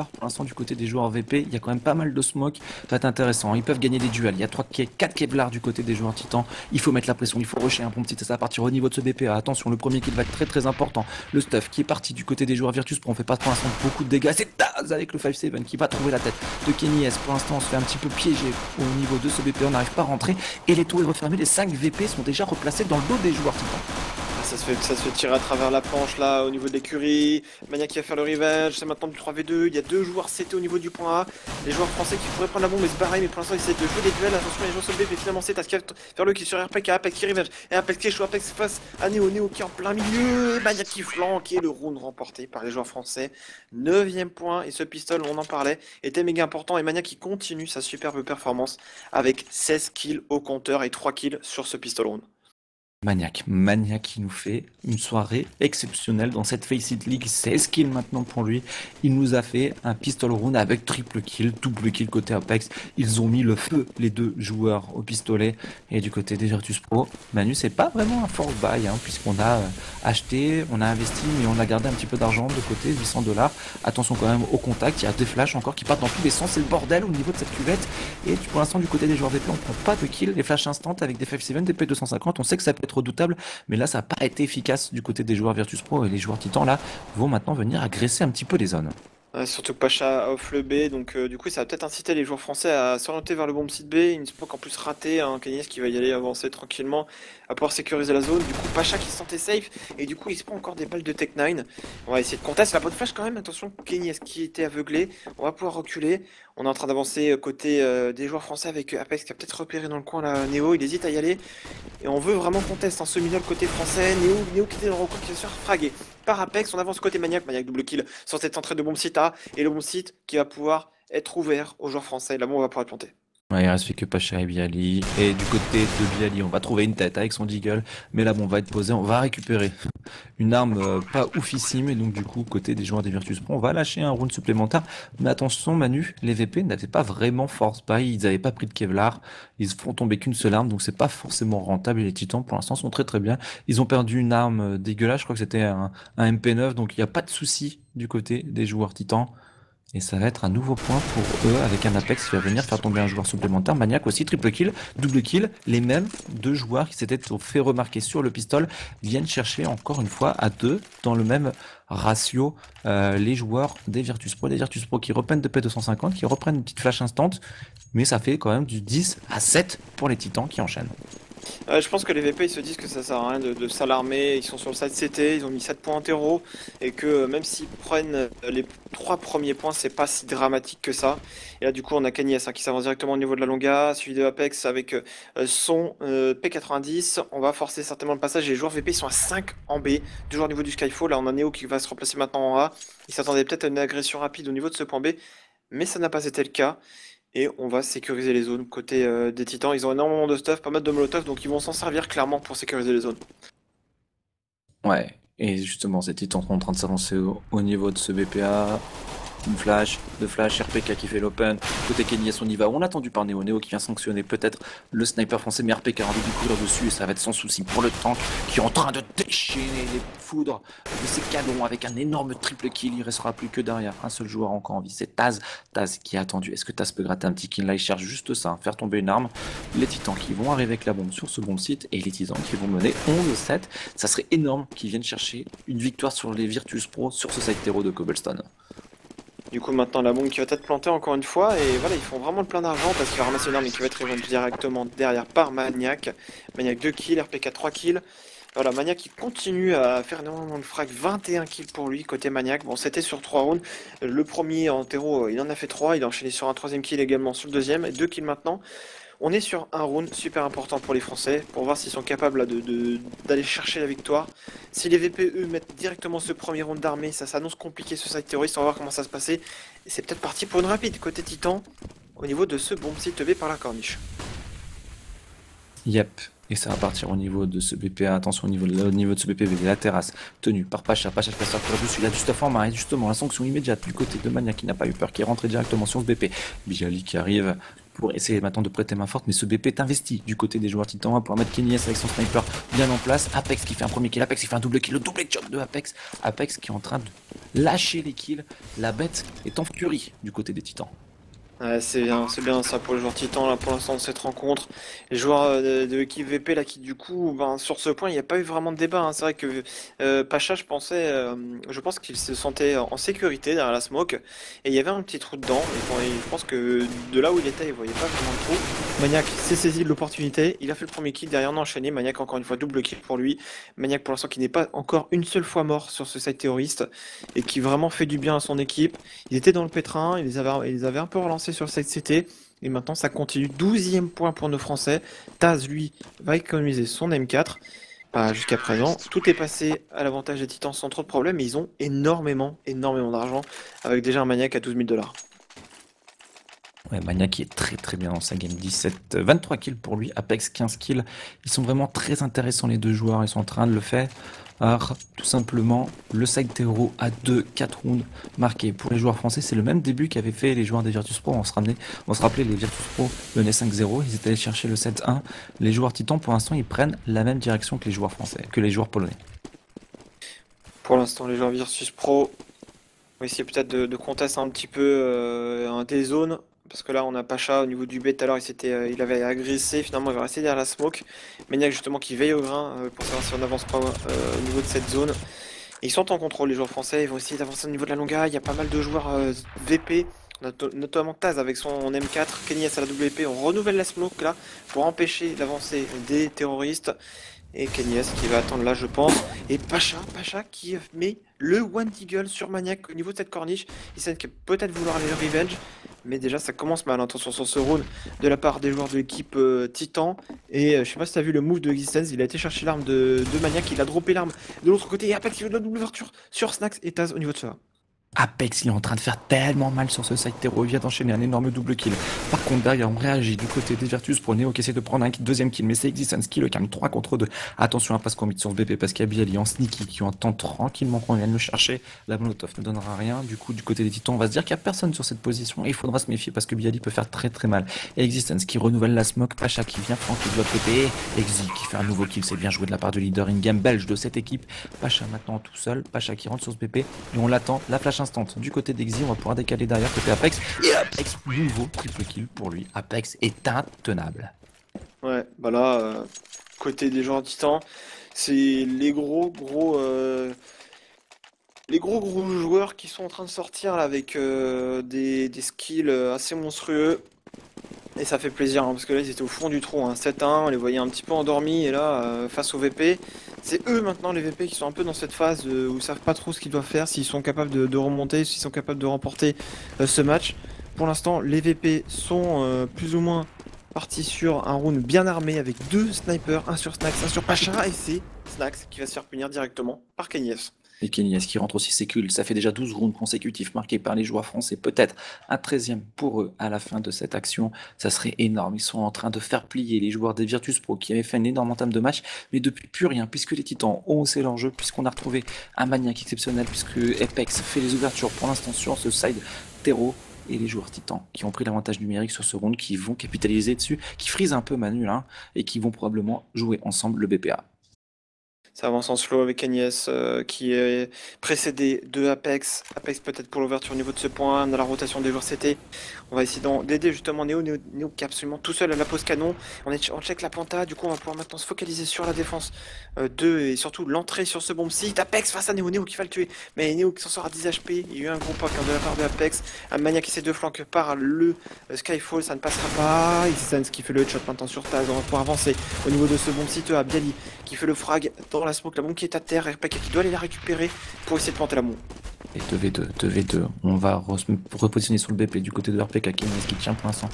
pour l'instant du côté des joueurs VP. Il y a quand même pas mal de smoke. Ça va être intéressant. Ils peuvent gagner des duels. Il y a 4 Kevlar du côté des joueurs Titans. Il faut mettre la pression. Il faut rusher un bon petit. Ça va partir au niveau de ce BPA. Attention, le premier kill va être très très important. Le stuff qui est parti du côté des joueurs Virtus Pro. On fait pas pour l'instant beaucoup de dégâts. C'est Taz avec le 5-7 qui va trouver la tête de Kenny S. Pour l'instant, on se fait un petit peu piéger au niveau de ce BPA. On n'arrive pas à rentrer. Et les tours est refermé. Les 5 VP sont déjà replacés dans le dos des joueurs Titans. Ça se fait tirer à travers la planche là au niveau de l'écurie. Mania qui va faire le revenge, c'est maintenant du 3v2. Il y a deux joueurs CT au niveau du point A. Les joueurs français qui pourraient prendre la bombe et se barrer, mais pour l'instant ils essaient de jouer des duels. Attention, les joueurs se mais finalement c'est qui va faire le qui sur RP, Apex qui revenge. Et Apex qui échoue, Apex face à Neo qui est en plein milieu. Et Mania qui flanque et le round remporté par les joueurs français. 9e point. Et ce pistol, on en parlait, était méga important. Et Mania qui continue sa superbe performance avec 16 kills au compteur et 3 kills sur ce pistol round. Maniac qui nous fait une soirée exceptionnelle dans cette Face It League, 16 kills maintenant pour lui. Il nous a fait un pistol round avec triple kill, double kill côté Apex. Ils ont mis le feu, les deux joueurs, au pistolet. Et du côté des Virtus Pro, Manu, c'est pas vraiment un force buy, puisqu'on a acheté, on a investi, mais on a gardé un petit peu d'argent de côté, 800 $. Attention quand même au contact, il y a des flashs encore qui partent dans tous les sens, c'est le bordel au niveau de cette cuvette. Et pour l'instant, du côté des joueurs VP, on prend pas de kill, les flashs instants avec des 5-7, des P250, on sait que ça peut être redoutable, mais là ça n'a pas été efficace du côté des joueurs Virtus Pro, et les joueurs Titan là vont maintenant venir agresser un petit peu les zones. Ouais, surtout que Pacha off le B, donc du coup ça va peut-être inciter les joueurs français à s'orienter vers le bomb site B. Une smoke en plus ratée, Kanyes qui va y aller avancer tranquillement, à pouvoir sécuriser la zone. Du coup Pacha qui se sentait safe, et du coup il se prend encore des balles de Tech9. On va essayer de contester la bonne flash quand même, attention, Kanyes qui était aveuglé, on va pouvoir reculer. On est en train d'avancer côté des joueurs français avec Apex qui a peut-être repéré dans le coin là, Néo, il hésite à y aller. Et on veut vraiment contester en semi-nol côté français. Néo qui était dans le recoin qui va se faire fraguer par Apex. On avance côté Maniac double kill sur cette entrée de bomb site A. Et le bomb site qui va pouvoir être ouvert aux joueurs français. Là-bas, on va pouvoir être planté. Ouais, il reste fait que Pacha et Bialy. Et du côté de Bialy, on va trouver une tête avec son deagle. Mais là, bon, on va être posé, on va récupérer une arme pas oufissime. Et donc, du coup, côté des joueurs des Virtus Pro, on va lâcher un round supplémentaire. Mais attention, Manu, les VP n'avaient pas vraiment force buy. Ils n'avaient pas pris de Kevlar. Ils se font tomber qu'une seule arme. Donc, c'est pas forcément rentable. Et les Titans, pour l'instant, sont très très bien. Ils ont perdu une arme dégueulasse. Je crois que c'était un MP9. Donc, il n'y a pas de souci du côté des joueurs Titans. Et ça va être un nouveau point pour eux avec un Apex qui va venir faire tomber un joueur supplémentaire. Maniac aussi, triple kill, double kill. Les mêmes deux joueurs qui s'étaient fait remarquer sur le pistol viennent chercher encore une fois à deux dans le même ratio les joueurs des Virtus Pro. Les Virtus Pro qui reprennent de P250, qui reprennent une petite flash instant. Mais ça fait quand même du 10 à 7 pour les Titans qui enchaînent. Je pense que les VP ils se disent que ça sert à rien de s'alarmer, ils sont sur le side CT, ils ont mis 7 points en terreau, et que même s'ils prennent les 3 premiers points, c'est pas si dramatique que ça. Et là du coup on a Kanyes qui s'avance directement au niveau de la longa, suivi de Apex avec son P90, on va forcer certainement le passage, et les joueurs VP ils sont à 5 en B, toujours au niveau du Skyfall. Là on a Neo qui va se remplacer maintenant en A, il s'attendait peut-être à une agression rapide au niveau de ce point B, mais ça n'a pas été le cas. Et on va sécuriser les zones côté des Titans. Ils ont énormément de stuff, pas mal de molotov, donc ils vont s'en servir clairement pour sécuriser les zones. Ouais, et justement, ces Titans sont en train de s'avancer au niveau de ce BPA. Une flash, deux flash, RPK qui fait l'open. Côté Kanyes, on y va. On a attendu par Néo. Néo qui vient sanctionner peut-être le sniper français, mais RPK a envie de courir dessus et ça va être sans souci pour le tank qui est en train de déchaîner les foudres de ses canons avec un énorme triple kill. Il restera plus que derrière un seul joueur encore en vie. C'est Taz. Taz qui a attendu. Est-ce que Taz peut gratter un petit kill là? Il cherche juste ça, faire tomber une arme. Les Titans qui vont arriver avec la bombe sur ce bon site et les Titans qui vont mener 11-7. Ça serait énorme qu'ils viennent chercher une victoire sur les Virtus Pro sur ce side terreau de Cobblestone. Du coup maintenant la bombe qui va être plantée encore une fois. Et voilà, ils font vraiment le plein d'argent parce qu'il va ramasser une arme et qui va être revendue directement derrière par Maniac. Maniac 2 kills, RPK 3 kills. Voilà, Maniac qui continue à faire énormément de frag, 21 kills pour lui côté Maniac. Bon, c'était sur 3 rounds. Le premier en terreau, il en a fait 3. Il a enchaîné sur un troisième kill également sur le deuxième. Et 2 kills maintenant. On est sur un round super important pour les Français, pour voir s'ils sont capables là, d'aller chercher la victoire. Si les VPE mettent directement ce premier round d'armée, ça s'annonce compliqué ce site terroriste, on va voir comment ça se passer. Et c'est peut-être parti pour une rapide côté Titan, au niveau de ce bomb site B par la corniche. Yep. Et ça va partir au niveau de ce BPA. Attention au niveau de ce BPV, la terrasse tenue par Pacha. Pacha qui va sortir dessus. Il a du stuff en main. Et justement, la sanction immédiate du côté de Maniac qui n'a pas eu peur, qui est rentré directement sur ce BP. Bialy qui arrive pour essayer maintenant de prêter main forte. Mais ce BP est investi du côté des joueurs Titans pour mettre Kanyes avec son sniper bien en place. Apex qui fait un premier kill. Apex qui fait un double kill. Le double shot de Apex. Apex qui est en train de lâcher les kills. La bête est en furie du côté des Titans. Ouais, c'est bien ça pour les joueurs titans là pour l'instant de cette rencontre. Les joueurs de l'équipe VP là qui du coup sur ce point il n'y a pas eu vraiment de débat. C'est vrai que Pacha je pense qu'il se sentait en sécurité derrière la smoke et il y avait un petit trou dedans et je pense que de là où il était il voyait pas vraiment le trou. Maniac s'est saisi de l'opportunité, il a fait le premier kill, derrière on a enchaîné. Maniac encore une fois double kill pour lui. Maniac pour l'instant qui n'est pas encore une seule fois mort sur ce site terroriste et qui vraiment fait du bien à son équipe. Ils étaient dans le pétrin, ils les avaient un peu relancés sur le site CT. Et maintenant ça continue. 12e point pour nos Français. Taz lui va économiser son M4. Pas jusqu'à présent. Tout est passé à l'avantage des Titans sans trop de problèmes. Mais ils ont énormément d'argent. Avec déjà un Maniac à 12 000 $. Ouais, Mania qui est très très bien dans sa game, 23 kills pour lui, Apex 15 kills. Ils sont vraiment très intéressants les deux joueurs, ils sont en train de le faire. Alors, tout simplement, le side terreau à 4 rounds marqués. Pour les joueurs français, c'est le même début qu'avaient fait les joueurs des Virtus Pro. On se rappelait les Virtus Pro menaient 5-0, ils étaient allés chercher le 7-1. Les joueurs titans, pour l'instant, ils prennent la même direction que les joueurs français, que les joueurs polonais. Pour l'instant, les joueurs Virtus Pro vont essayer peut-être de contester un petit peu des zones. Parce que là, on a Pacha au niveau du B tout à l'heure, il avait agressé. Finalement, il va rester derrière la smoke. Maniac, justement, qui veille au grain pour savoir si on n'avance pas au niveau de cette zone. Et ils sont en contrôle, les joueurs français. Ils vont essayer d'avancer au niveau de la longueur. Il y a pas mal de joueurs VP. Notamment Taz avec son M4, Kenny S à la WP. On renouvelle la smoke là pour empêcher l'avancée des terroristes. Et Kenny S qui va attendre là, je pense. Et Pacha qui met le One Deagle sur Maniac au niveau de cette corniche. Il sait peut-être vouloir aller le revenge. Mais déjà, ça commence mal, attention sur ce round de la part des joueurs de l'équipe Titan. Et je sais pas si t'as vu le move de Existence, il a été chercher l'arme de Maniac, il a droppé l'arme de l'autre côté. Et Apex qui veut de la double ouverture sur Snax et Taz au niveau de ça. Apex, il est en train de faire tellement mal sur ce side terreau, il vient d'enchaîner un énorme double kill. Par contre, derrière, on réagit du côté des Virtus pour Neo qui essaie de prendre un deuxième kill, mais c'est Existence qui le calme 3 contre 2. Attention à pas se commettre sur ce BP parce qu'il y a Bialy en sneaky qui entend tranquillement qu'on vienne le chercher. La Molotov ne donnera rien. Du coup, du côté des Titans, on va se dire qu'il n'y a personne sur cette position et il faudra se méfier parce que Bialy peut faire très très mal. Et Existence qui renouvelle la smoke, Pacha qui vient franquer de l'autre côté, Exi qui fait un nouveau kill, c'est bien joué de la part du leader in-game belge de cette équipe. Pacha maintenant tout seul, Pacha qui rentre sur ce BP et on l'attend, la flash instant du côté d'Exi, on va pouvoir décaler derrière côté Apex. Et Apex, nouveau triple kill pour lui. Apex est intenable. Ouais, bah là, côté des joueurs titans, c'est les gros joueurs qui sont en train de sortir là, avec des skills assez monstrueux. Et ça fait plaisir, hein, parce que là ils étaient au fond du trou, hein, 7-1, on les voyait un petit peu endormis, et là, face aux VP, c'est eux maintenant les VP qui sont un peu dans cette phase où ils savent pas trop ce qu'ils doivent faire, s'ils sont capables de remonter, s'ils sont capables de remporter ce match. Pour l'instant, les VP sont plus ou moins partis sur un round bien armé avec 2 snipers, un sur Snax, un sur Pacha, et c'est Snax qui va se faire punir directement par Kenyes. Et Kenny qui rentre aussi ses kills, ça fait déjà 12 rounds consécutifs marqués par les joueurs français, peut-être un 13e pour eux à la fin de cette action, ça serait énorme, ils sont en train de faire plier les joueurs des Virtus Pro qui avaient fait un énorme entame de match, mais depuis plus rien, puisque les Titans ont haussé leur jeu, puisqu'on a retrouvé un Maniac exceptionnel, puisque Apex fait les ouvertures pour l'instant sur ce side terreau, et les joueurs titans qui ont pris l'avantage numérique sur ce round, qui vont capitaliser dessus, qui frisent un peu Manu là, et qui vont probablement jouer ensemble le BPA. Ça avance en slow avec Agnès qui est précédé de Apex. Apex peut-être pour l'ouverture au niveau de ce point, dans la rotation des joueurs CT. On va essayer d'aider justement Neo qui est absolument tout seul à la pose canon. On check la planta, du coup on va pouvoir maintenant se focaliser sur la défense et surtout l'entrée sur ce bomb site. Apex face à Neo qui va le tuer. Mais Neo qui s'en sort à 10 HP. Il y a eu un gros poke de la part de Apex. Un Mania qui s'est deux flanques par le Skyfall, ça ne passera pas. Existence qui fait le headshot maintenant sur Taz. On va pouvoir avancer au niveau de ce bomb site à Bialy qui fait le frag dans la smoke, la bombe qui est à terre, RPK qui doit aller la récupérer pour essayer de planter la bombe. Et 2v2, on va repositionner sur le BP du côté de RPK qui tient pour l'instant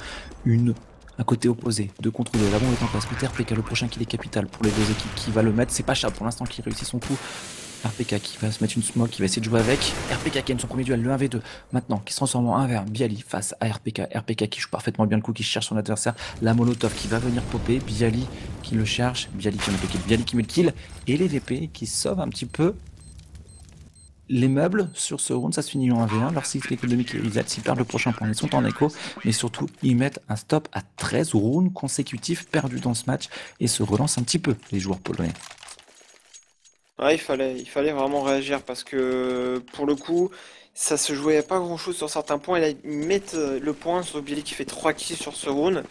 un côté opposé, 2 contre 2, la bombe est en place, mais RPK le prochain kill est capital pour les deux équipes qui va le mettre, c'est Pacha pour l'instant qui réussit son coup. RPK qui va se mettre une smoke, qui va essayer de jouer avec. RPK qui gagne son premier duel, le 1v2. Maintenant, qui se transforme en 1v1. Bialy face à RPK. RPK qui joue parfaitement bien le coup, qui cherche son adversaire. La Molotov qui va venir popper. Bialy qui le cherche. Bialy qui met le kill. Bialy qui met le kill. Et les VP qui sauvent un petit peu les meubles sur ce round. Ça se finit en 1v1. Leur cycle économique est reset. S'ils perdent le prochain point, ils sont en écho. Mais surtout, ils mettent un stop à 13 rounds consécutifs perdus dans ce match. Et se relancent un petit peu, les joueurs polonais. Ouais, il fallait vraiment réagir parce que pour le coup, ça se jouait à pas grand chose sur certains points. Et là, ils mettent le point sur Bialy qui fait 3 kills sur ce round.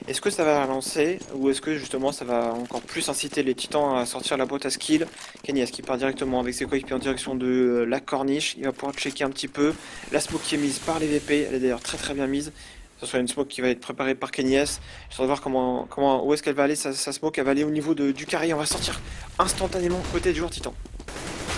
Est-ce que ça va relancer ou est-ce que justement ça va encore plus inciter les titans à sortir la boîte à skill? Kenny qui part directement avec ses coéquipiers en direction de la corniche. Il va pouvoir checker un petit peu. La smoke qui est mise par les VP, elle est d'ailleurs très très bien mise. Ce sera une smoke qui va être préparée par Kenny S. Je vais voir où est-ce qu'elle va aller, sa smoke. Elle va aller au niveau du carré. On va sortir instantanément côté du joueur titan.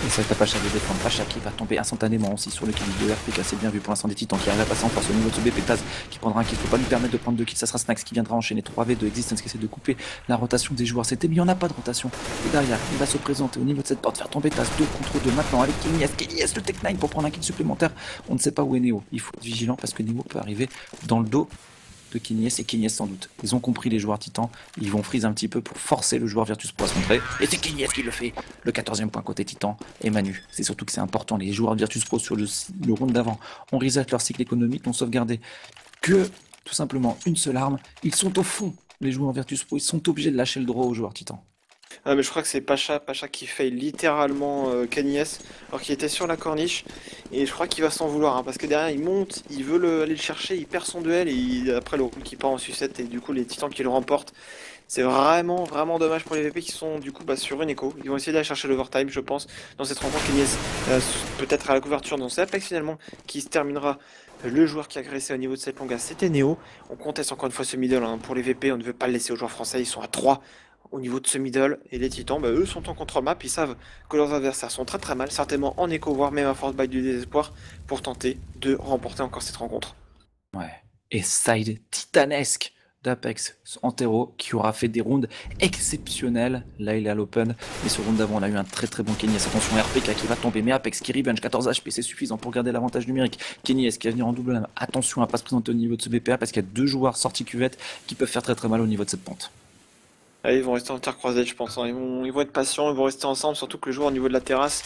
Et ça va Pacha de défendre, Pacha qui va tomber instantanément aussi sur le kill de RPK, c'est bien vu pour l'instant des titans qui arrivent à passer en face au niveau de ce BP. Taz qui prendra un kill, faut pas lui permettre de prendre 2 kills, ça sera Snax qui viendra enchaîner 3v2, Existence qui essaie de couper la rotation des joueurs, c'était mais il n'y en a pas de rotation. Et derrière, il va se présenter au niveau de cette porte, faire tomber Taz 2 contre 2 maintenant avec Kenny S, le Tech 9 pour prendre un kill supplémentaire. On ne sait pas où est Neo, il faut être vigilant parce que Neo peut arriver dans le dos de Kenyes et Kenyes sans doute. Ils ont compris les joueurs titans, ils vont freeze un petit peu pour forcer le joueur Virtus Pro à se montrer. Et c'est Kenyes qui le fait. Le 14e point côté titan et Manu. C'est surtout que c'est important. Les joueurs Virtus Pro sur le round d'avant ont reset leur cycle économique, n'ont sauvegardé que tout simplement une seule arme. Ils sont au fond. Les joueurs Virtus Pro, ils sont obligés de lâcher le draw aux joueurs titans. Ah, mais je crois que c'est Pacha qui fail littéralement Kanyes, alors qu'il était sur la corniche. Et je crois qu'il va s'en vouloir, hein, parce que derrière il monte, il veut aller le chercher, il perd son duel, et après le round qui part en sucette, et du coup les titans qui le remportent. C'est vraiment, vraiment dommage pour les VP qui sont du coup sur une écho. Ils vont essayer d'aller chercher l'overtime, je pense, dans cette rencontre. Kanyes peut-être à la couverture dans cet Apex finalement, qui se terminera. Le joueur qui a agressé au niveau de cette longueur, c'était Neo. On conteste encore une fois ce middle, hein, pour les VP, on ne veut pas le laisser aux joueurs français, ils sont à 3 au niveau de ce middle. Et les titans, bah, eux sont en contrôle map, ils savent que leurs adversaires sont très très mal, certainement en écho, voire même à force by du désespoir, pour tenter de remporter encore cette rencontre. Ouais. Et side titanesque d'Apex Antero qui aura fait des rounds exceptionnels. Là, il est à l'open. Mais ce round d'avant, on a eu un très très bon Kenyes. Attention, RPK qui va tomber. Mais Apex qui revenge 14 HP, c'est suffisant pour garder l'avantage numérique. Kenyes qui va venir en double lame. Attention à pas se présenter au niveau de ce BPA parce qu'il y a deux joueurs sortis cuvette qui peuvent faire très très mal au niveau de cette pente. Allez, ils vont rester intercroisés, je pense, hein. Ils vont être patients, ils vont rester ensemble, surtout que le joueur au niveau de la terrasse,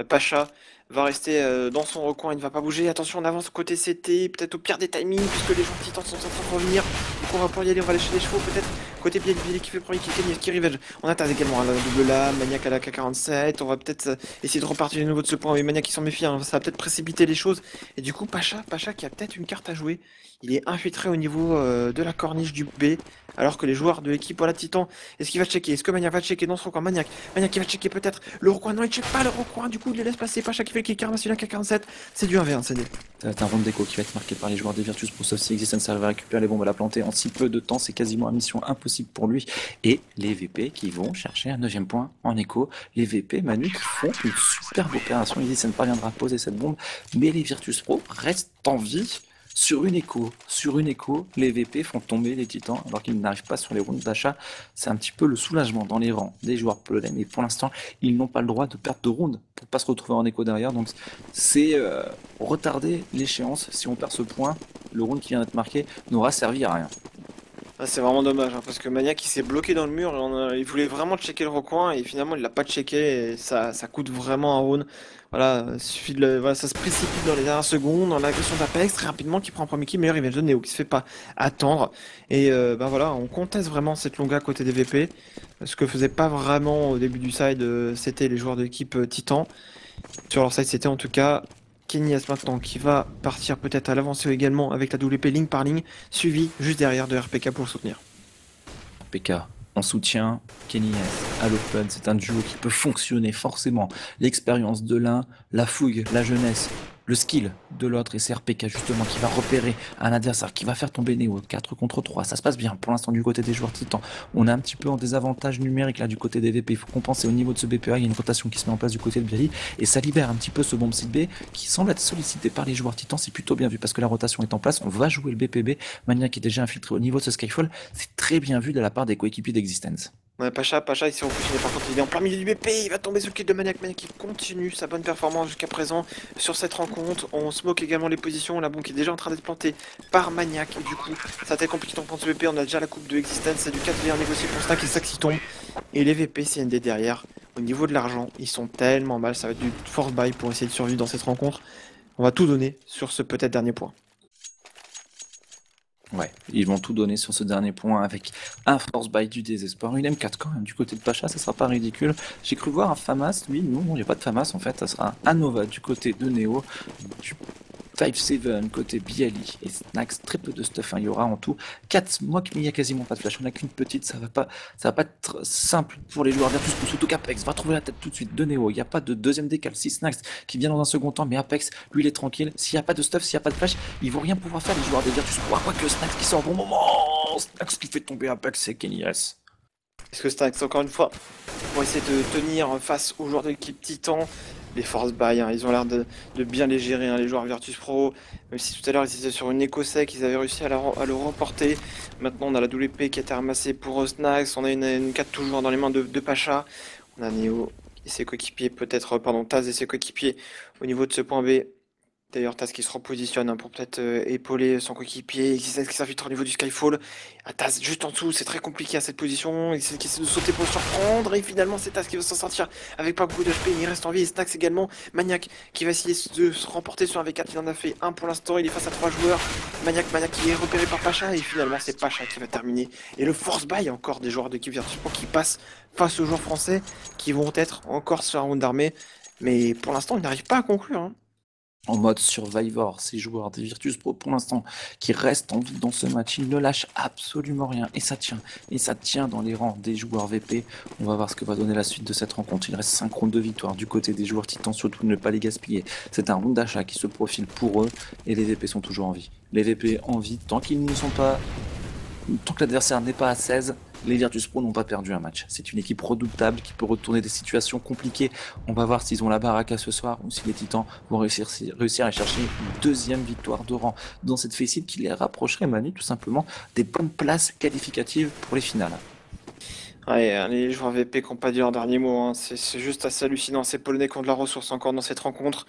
Pacha, va rester dans son recoin, il ne va pas bouger. Attention, on avance côté CT, peut-être au pire des timings, puisque les joueurs titans sont en train de revenir. Donc on va pouvoir y aller, on va lâcher les chevaux, peut-être. Côté Billy qui fait premier, qui revenge. On attaque également à la double lame, Maniac à la K47. On va peut-être essayer de repartir de nouveau de ce point. Mais Maniac qui s'en méfie, hein, ça va peut-être précipiter les choses. Et du coup, Pacha qui a peut-être une carte à jouer. Il est infiltré au niveau de la corniche du B. Alors que les joueurs de l'équipe, voilà, Titan, est-ce qu'il va checker? Est-ce que Maniac va checker dans son recoin? Maniac qui va checker peut-être le recoin. Non, il check pas le recoin. Du coup, il les laisse passer. Pacha qui fait le kick, ramasse la K47. C'est du 1v1, c'est C'est un round d'écho qui va être marqué par les joueurs des Virtus Pro, sauf si Existence arrive à récupérer les bombes à la planter en si peu de temps, c'est quasiment une mission impossible pour lui. Et les VP qui vont chercher un 9e point en écho. Les VP, Manu, qui font une superbe opération. Existence parviendra à poser cette bombe, mais les Virtus Pro restent en vie. Sur une écho, les VP font tomber les titans alors qu'ils n'arrivent pas sur les rounds d'achat. C'est un petit peu le soulagement dans les rangs des joueurs polonais. Mais pour l'instant, ils n'ont pas le droit de perdre de rounds pour pas se retrouver en écho derrière. Donc c'est retarder l'échéance. Si on perd ce point, le round qui vient d'être marqué n'aura servi à rien. Ah, c'est vraiment dommage, hein, parce que Maniac il s'est bloqué dans le mur, il voulait vraiment checker le recoin et finalement il l'a pas checké et ça coûte vraiment un round. Voilà, il suffit voilà, ça se précipite dans les dernières secondes, dans l'agression d'Apex très rapidement qui prend un premier kill, meilleur event de Neo qui se fait pas attendre. Et ben voilà, on conteste vraiment cette longue à côté des VP. Ce que faisait pas vraiment au début du side, c'était les joueurs de l'équipe Titan. Sur leur side, c'était en tout cas Kenyes maintenant qui va partir peut-être à l'avancée également avec la WP ligne par ligne, suivi juste derrière de RPK pour le soutenir. PK en soutien, Kenyes à l'open, c'est un duo qui peut fonctionner forcément. L'expérience de l'un, la fougue, la jeunesse, le skill de l'autre, et c'est RPK justement qui va repérer un adversaire qui va faire tomber Neo 4 contre 3. Ça se passe bien pour l'instant du côté des joueurs titans. On est un petit peu en désavantage numérique là du côté des VP. Il faut compenser au niveau de ce BPA. Il y a une rotation qui se met en place du côté de Bialy et ça libère un petit peu ce bomb site B qui semble être sollicité par les joueurs titans. C'est plutôt bien vu parce que la rotation est en place. On va jouer le BPB. Mania qui est déjà infiltré au niveau de ce Skyfall. C'est très bien vu de la part des coéquipiers d'Existence. Ouais, Pacha, il s'est repoussé, par contre il est en plein milieu du BP, il va tomber sur le kill de Maniac, Maniac qui continue sa bonne performance jusqu'à présent sur cette rencontre. On smoke également les positions, la bombe qui est déjà en train d'être plantée par Maniac, et du coup ça a été compliqué de prendre ce BP, on a déjà la coupe de Existence, c'est du 4v1 négocié pour Snack et Sax qui tombe. Et les VP CND derrière, au niveau de l'argent, ils sont tellement mal, ça va être du force buy pour essayer de survivre dans cette rencontre. On va tout donner sur ce peut-être dernier point. Ouais, ils vont tout donner sur ce dernier point avec un force buy du désespoir, une M4 quand même du côté de Pacha, ça sera pas ridicule. J'ai cru voir un Famas, lui non, il n'y a pas de Famas en fait, ça sera un Nova du côté de Neo, du 5-7 côté Bialy et Snax, très peu de stuff, hein. Il y aura en tout 4 smokes, mais il n'y a quasiment pas de flash, on n'a qu'une petite, ça va pas être simple pour les joueurs Virtus, surtout qu'Apex va trouver la tête tout de suite de Neo, il n'y a pas de deuxième décal, si Snax qui vient dans un second temps, mais Apex, lui il est tranquille, s'il n'y a pas de stuff, s'il n'y a pas de flash, ils vont rien pouvoir faire les joueurs des Virtus, quoique Snax qui sort au bon moment, Snax qui fait tomber Apex, c'est Kenyes. Est-ce que Snax, encore une fois, pour essayer de tenir face aux joueurs de l'équipe Titan, les force buy, hein, ils ont l'air de bien les gérer, hein, les joueurs Virtus Pro, même si tout à l'heure ils étaient sur une éco-sec, ils avaient réussi à le remporter. Maintenant on a la WP qui a été ramassée pour Snax, on a une 4 toujours dans les mains de Pacha, on a Neo et ses coéquipiers, peut-être, pardon, Taz et ses coéquipiers au niveau de ce point B. D'ailleurs, Taz qui se repositionne pour peut-être épauler son coéquipier, qui s'infiltre au niveau du Skyfall. Ah, Taz juste en dessous, c'est très compliqué à cette position. Il essaie de sauter pour le surprendre. Et finalement, c'est Taz qui va s'en sortir avec pas beaucoup d'HP. Il reste en vie. Et Snax également. Maniac qui va essayer de se remporter sur un V4. Il en a fait un pour l'instant. Il est face à 3 joueurs. Maniac qui est repéré par Pacha. Et finalement, c'est Pacha qui va terminer. Et le force buy encore des joueurs d'équipe Virtus Pro qui passent face aux joueurs français qui vont être encore sur un round d'armée. Mais pour l'instant, ils n'arrivent pas à conclure, hein. En mode Survivor, ces joueurs des Virtus Pro pour l'instant qui restent en vie dans ce match, ils ne lâchent absolument rien et ça tient dans les rangs des joueurs VP. On va voir ce que va donner la suite de cette rencontre. Il reste 5 rounds de victoire du côté des joueurs Titans, surtout ne pas les gaspiller. C'est un round d'achat qui se profile pour eux et les VP sont toujours en vie. Les VP en vie tant qu'ils ne sont pas, tant que l'adversaire n'est pas à 16. Les Virtus Pro n'ont pas perdu un match. C'est une équipe redoutable qui peut retourner des situations compliquées. On va voir s'ils ont la baraque à ce soir ou si les Titans vont réussir à chercher une deuxième victoire de rang dans cette facile qui les rapprocherait, Manu, tout simplement des bonnes places qualificatives pour les finales. Ouais, les joueurs VP qui n'ont pas dit leur dernier mot, hein. C'est juste assez hallucinant. Ces Polonais qui ont de la ressource encore dans cette rencontre.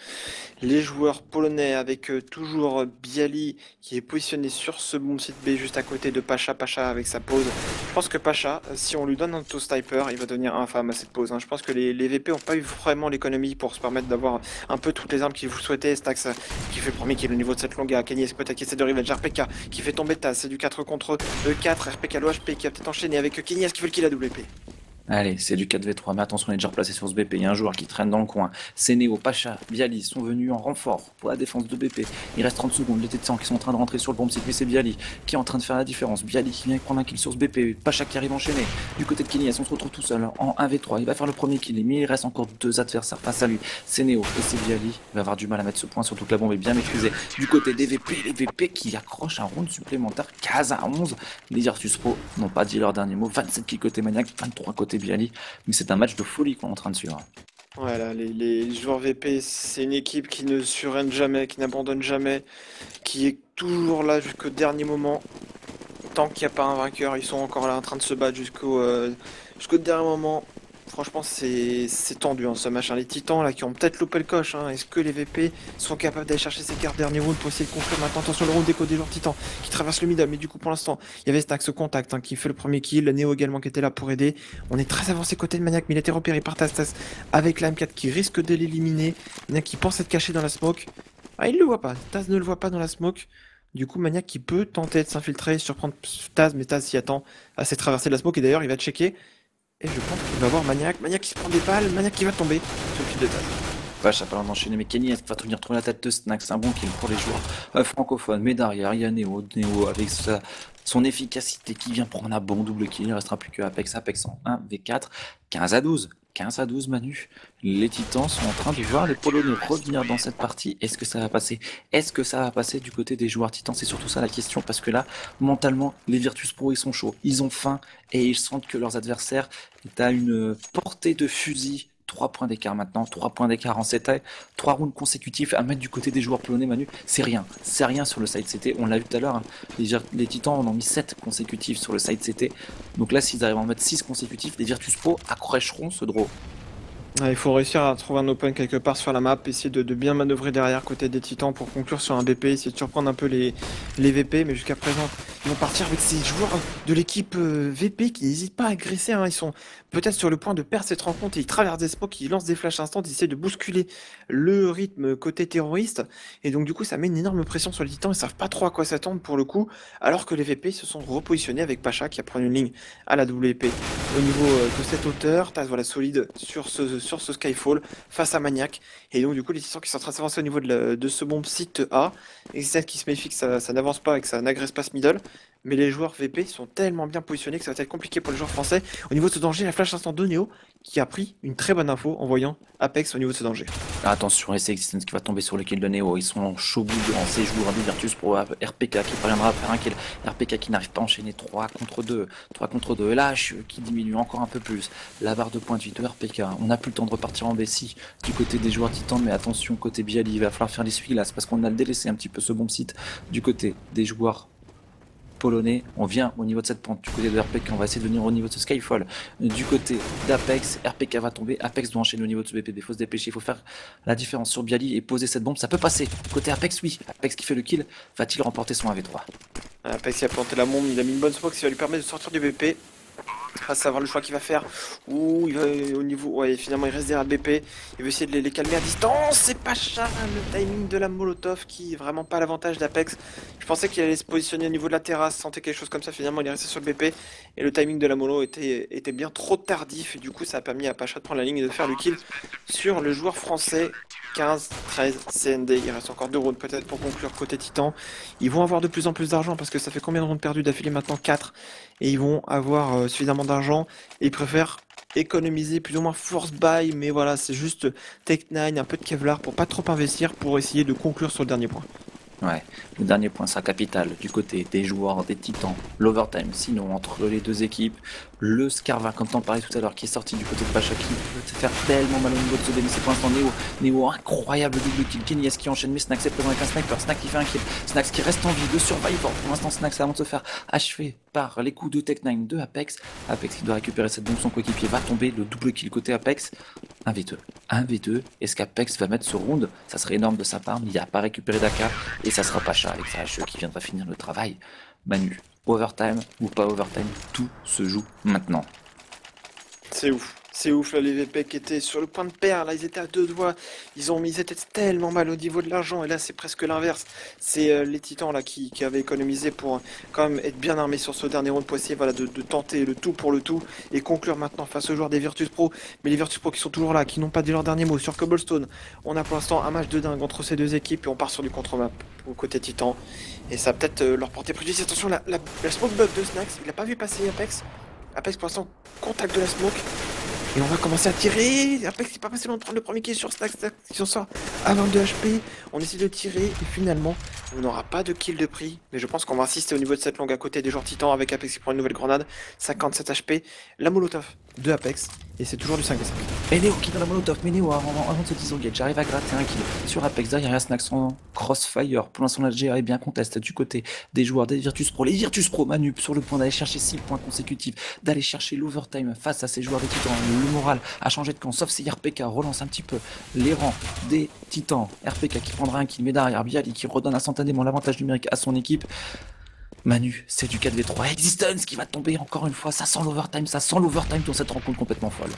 Les joueurs polonais avec toujours Bialy qui est positionné sur ce bon site B juste à côté de Pacha. Pacha avec sa pause. Je pense que Pacha, si on lui donne un auto-sniper, il va devenir infâme à cette pause, hein. Je pense que les VP n'ont pas eu vraiment l'économie pour se permettre d'avoir un peu toutes les armes qu'ils vous souhaitaient. Stax qui fait le premier kill au niveau de cette longueur. Kenny peut-être qui essaie de revenge. RPK qui fait tomber Taz. C'est du 4 contre 4. RPK l'OHP qui a peut-être enchaîné avec Kenny qui fait le kill à WP. Allez, c'est du 4v3, mais attention, on est déjà replacé sur ce BP. Il y a un joueur qui traîne dans le coin. C'est Neo, Pacha, Bialy sont venus en renfort pour la défense de BP. Il reste 30 secondes. Les Titans qui sont en train de rentrer sur le bomb site, mais c'est Bialy qui est en train de faire la différence. Bialy qui vient prendre un kill sur ce BP. Pacha qui arrive enchaîné. Du côté de Kenny, on se retrouve tout seul en 1v3. Il va faire le premier kill, mais il reste encore 2 adversaires face à lui. C'est Neo et c'est Bialy. Il va avoir du mal à mettre ce point, surtout que la bombe est bien maîtrisée. Du côté des VP, les VP qui accrochent un round supplémentaire. 15 à 11. Les Virtus Pro n'ont pas dit leur dernier mot. 27 kills côté Maniac, 23 côté Bialy. Mais c'est un match de folie qu'on est en train de suivre. Voilà, les joueurs VP, c'est une équipe qui ne surrène jamais, qui n'abandonne jamais, qui est toujours là jusqu'au dernier moment. Tant qu'il n'y a pas un vainqueur, ils sont encore là en train de se battre jusqu'au dernier moment. Franchement, c'est tendu, hein, ce match, hein. Les Titans là qui ont peut-être loupé le coche, hein. Est-ce que les VP sont capables d'aller chercher ces cartes dernier round pour essayer de conclure maintenant? Attention, le round d'écho des joueurs Titans qui traverse le middle, mais du coup pour l'instant il y avait Snax au contact, hein, qui fait le premier kill, Neo également qui était là pour aider. On est très avancé côté de Maniac, mais il a été repéré par Taz avec la M4 qui risque de l'éliminer. Maniac qui pense être caché dans la smoke. Ah, il le voit pas, Taz ne le voit pas dans la smoke. Du coup, Maniac qui peut tenter de s'infiltrer, surprendre Taz, mais Taz s'y attend à cette traversée de la smoke et d'ailleurs il va checker. Et je pense qu'il va voir Maniac. Maniac qui se prend des balles. Maniac qui va tomber sur le fil de Taz. Vache, ça parle d'enchaîner, mais Kenny est-ce qu'il va venir trouver la tête de Snack? C'est un bon kill pour les joueurs francophones. Mais derrière, il y a Neo avec son efficacité qui vient prendre un bon double kill. Il ne restera plus que Apex en 1v4. 15 à 12. 15 à 12, Manu. Les Titans sont en train de voir les Polonais revenir dans cette partie. Est-ce que ça va passer? Est-ce que ça va passer du côté des joueurs Titans? C'est surtout ça la question, parce que là, mentalement, les Virtus Pro, ils sont chauds. Ils ont faim et ils sentent que leurs adversaires est à une portée de fusil. 3 points d'écart maintenant, 3 points d'écart en 7 3 rounds consécutifs à mettre du côté des joueurs polonais, Manu, c'est rien sur le side CT, on l'a vu tout à l'heure, hein. Les Titans en ont mis 7 consécutifs sur le side CT, donc là s'ils arrivent à en mettre 6 consécutifs, les Virtus Pro accrocheront ce draw. Il faut réussir à trouver un open quelque part sur la map, essayer de bien manœuvrer derrière côté des Titans pour conclure sur un BP, essayer de surprendre un peu les VP, mais jusqu'à présent ils vont partir avec ces joueurs de l'équipe VP qui n'hésitent pas à agresser, hein. Ils sont peut-être sur le point de perdre cette rencontre et ils traversent des spots, ils lancent des flashs instants, ils essaient de bousculer le rythme côté terroriste et donc du coup ça met une énorme pression sur les Titans, ils savent pas trop à quoi s'attendre pour le coup, alors que les VP se sont repositionnés avec Pacha qui a pris une ligne à la WP au niveau de cette hauteur. Taz voilà solide sur ce Skyfall face à Maniac. Et donc du coup les Titans qui sont en train de s'avancer au niveau de ce bomb site A. Et c'est qui se méfie que ça n'avance pas et que ça n'agresse pas ce middle. Mais les joueurs VP sont tellement bien positionnés que ça va être compliqué pour les joueurs français. Au niveau de ce danger, la flash instant de Neo qui a pris une très bonne info en voyant Apex au niveau de ce danger. Attention, et c'est Existence qui va tomber sur le kill de Neo. Ils sont en chaud bouillant ces joueurs des Virtus pour RPK qui parviendra à faire un kill. RPK qui n'arrive pas à enchaîner 3 contre 2. 3 contre 2. Et là, qui diminue encore un peu plus. La barre de pointe de vie de RPK. On n'a plus le temps de repartir en Bessie du côté des joueurs Titans. Mais attention, côté Bialy, il va falloir faire l'essuie-glace parce qu'on a délaissé un petit peu ce bon site du côté des joueurs polonais. On vient au niveau de cette pente du côté de RPK, on va essayer de venir au niveau de ce Skyfall du côté d'Apex. RPK va tomber, Apex doit enchaîner au niveau de ce BPB, il faut se dépêcher, il faut faire la différence sur Bialy et poser cette bombe, ça peut passer. Côté Apex, oui, Apex qui fait le kill, va-t-il remporter son 1v3? Apex il a planté la bombe, il a mis une bonne smoke, ça va lui permettre de sortir du BP. À savoir le choix qu'il va faire. Ouh, il va au niveau. Ouais, finalement, il reste derrière le BP. Il veut essayer de les calmer à distance. C'est pas ça, le timing de la Molotov qui est vraiment pas l'avantage d'Apex. Je pensais qu'il allait se positionner au niveau de la terrasse, sentait quelque chose comme ça. Finalement, il est resté sur le BP. Et le timing de la Molo était bien trop tardif. Et du coup, ça a permis à Pacha de prendre la ligne et de faire le kill sur le joueur français. 15-13 CND. Il reste encore 2 rounds peut-être pour conclure côté Titan. Ils vont avoir de plus en plus d'argent parce que ça fait combien de rounds perdus d'affilée maintenant? 4. Et ils vont avoir suffisamment d'argent et ils préfèrent économiser plus ou moins force buy, mais voilà, c'est juste Tech9, un peu de Kevlar pour pas trop investir pour essayer de conclure sur le dernier point. Ouais, le dernier point sera capital du côté des joueurs, des titans, l'overtime. Sinon, entre les deux équipes, le Scarva, comme t'en parlais tout à l'heure, qui est sorti du côté de Pacha, qui peut te faire tellement mal au niveau de ce début. C'est pour l'instant Néo, incroyable double kill. Kenny qui enchaîne, mais Snax est présent avec un sniper. Snax qui fait un kill. Snax qui reste en vie de survivor. Pour l'instant, Snax avant de se faire achever par les coups de Tech9 de Apex. Apex qui doit récupérer cette bombe, son coéquipier va tomber. Le double kill côté Apex. 1v2. 1v2. Est-ce qu'Apex va mettre ce round? Ça serait énorme de sa part, mais il n'a pas récupéré d'AK. Et ça sera Pacha avec sa HE qui viendra finir le travail. Manu, overtime ou pas overtime, tout se joue maintenant. C'est ouf là, les VP qui étaient sur le point de perdre, là ils étaient à 2 doigts, ils étaient tellement mal au niveau de l'argent et là c'est presque l'inverse. C'est les titans là qui avaient économisé pour quand même être bien armés sur ce dernier round pour essayer voilà, de tenter le tout pour le tout et conclure maintenant face aux joueurs des Virtus Pro. Mais les Virtus Pro qui sont toujours là, qui n'ont pas dit leur dernier mot sur Cobblestone. On a pour l'instant un match de dingue entre ces deux équipes et on part sur du contre-map au côté titan. Et ça va peut-être leur porter préjudice. Attention, la smoke bug de Snax, il a pas vu passer Apex. Apex pour l'instant, contact de la smoke. Et on va commencer à tirer. Apex c'est pas passé loin de prendre le premier kill sur Snax qui en sort à 22 HP. On essaie de tirer et finalement on n'aura pas de kill de prix. Mais je pense qu'on va insister au niveau de cette longue à côté des joueurs titans avec Apex qui prend une nouvelle grenade. 57 HP. La Molotov de Apex. Et c'est toujours du 5v5. Et Néo qui dans la Molotov, mais Néo avant de se disengage, j'arrive à gratter un kill sur Apex. Derrière un Snax en crossfire. Pour l'instant la GA est bien conteste du côté des joueurs des Virtus Pro. Les Virtus Pro Manu sur le point d'aller chercher 6 points consécutifs, d'aller chercher l'overtime face à ces joueurs des titans. Le moral a changé de camp, sauf si RPK relance un petit peu les rangs des titans. RPK qui prendra un kill, mais derrière Bialy qui redonne instantanément l'avantage numérique à son équipe. Manu, c'est du 4v3. Existence qui va tomber encore une fois. Ça sent l'overtime dans cette rencontre complètement folle.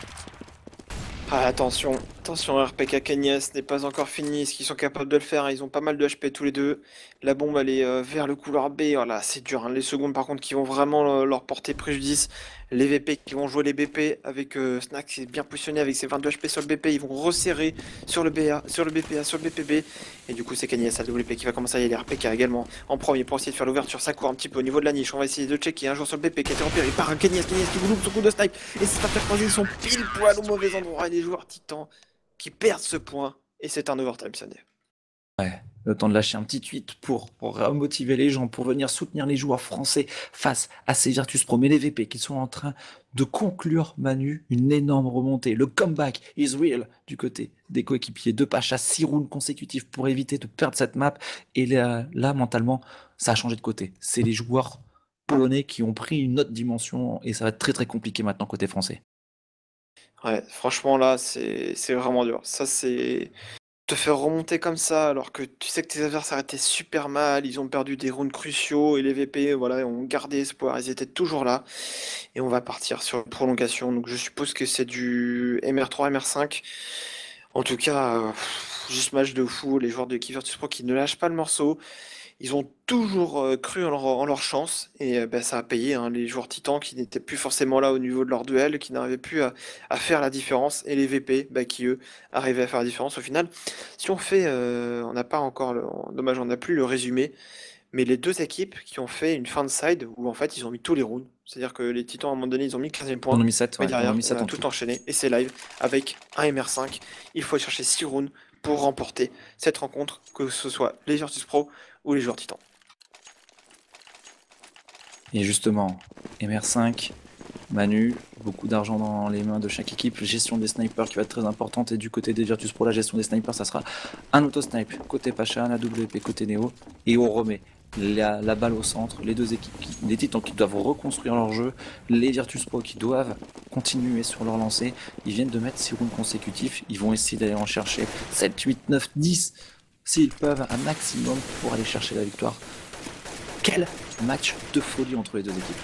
Ah, attention, RPK Kenyas n'est pas encore fini. Est-ce qu'ils sont capables de le faire? Ils ont pas mal de HP tous les deux. La bombe elle est vers le couloir B. Voilà, c'est dur, hein. Les secondes par contre qui vont vraiment leur porter préjudice. Les VP qui vont jouer les BP avec Snack qui est bien positionné avec ses 22 HP sur le BP. Ils vont resserrer sur le BA, sur le BPA, sur le BPB. Et du coup c'est Kenyas à WP qui va commencer à y aller. RPK également en premier pour essayer de faire l'ouverture. Ça court un petit peu au niveau de la niche. On va essayer de checker un joueur sur le BP qui a été repéré par un Kenyas qui vous loupe son coup de snipe. Et c'est faire croiser son pile poil au mauvais endroit. Et les joueurs titans qui perdent ce point. Et c'est un overtime, Sunday. Ouais, le temps de lâcher un petit tweet pour motiver les gens, pour venir soutenir les joueurs français face à ces Virtus Pro. Mais les VP qui sont en train de conclure, Manu, une énorme remontée. Le comeback is real du côté des coéquipiers de Pacha. 6 rounds consécutifs pour éviter de perdre cette map. Et là, mentalement, ça a changé de côté. C'est les joueurs polonais qui ont pris une autre dimension et ça va être très très compliqué maintenant côté français. Ouais, franchement là, c'est vraiment dur. Ça, c'est te faire remonter comme ça alors que tu sais que tes adversaires étaient super mal, ils ont perdu des rounds cruciaux et les VP voilà, ont gardé espoir, ils étaient toujours là. Et on va partir sur une prolongation. Donc je suppose que c'est du MR3, MR5. En tout cas, juste match de fou, les joueurs de Virtus Pro qui ne lâchent pas le morceau. Ils ont toujours cru en leur chance et ben, ça a payé, hein, les joueurs titans qui n'étaient plus forcément là au niveau de leur duel, qui n'arrivaient plus à faire la différence et les VP bah, qui eux arrivaient à faire la différence au final. Si on fait, on n'a pas encore, dommage on n'a plus le résumé, mais les deux équipes qui ont fait une fin de side où en fait ils ont mis tous les rounds, c'est-à-dire que les titans à un moment donné ils ont mis le 15e point, On a mis 7, mais ouais, derrière on a mis 7 on a en tout tout. enchaîné et c'est live avec un MR5. Il faut aller chercher 6 rounds pour remporter cette rencontre, que ce soit les Virtus Pro ou les joueurs titans. Et justement, MR5, Manu, beaucoup d'argent dans les mains de chaque équipe, gestion des snipers qui va être très importante, et du côté des Virtus Pro, la gestion des snipers, ça sera un auto-snipe côté Pacha, un AWP côté Néo, et on remet la balle au centre, les deux équipes, les Titans qui doivent reconstruire leur jeu, les Virtus Pro qui doivent continuer sur leur lancée. Ils viennent de mettre 6 rounds consécutifs, ils vont essayer d'aller en chercher 7, 8, 9, 10 s'ils peuvent, un maximum pour aller chercher la victoire. Quel match de folie entre les deux équipes.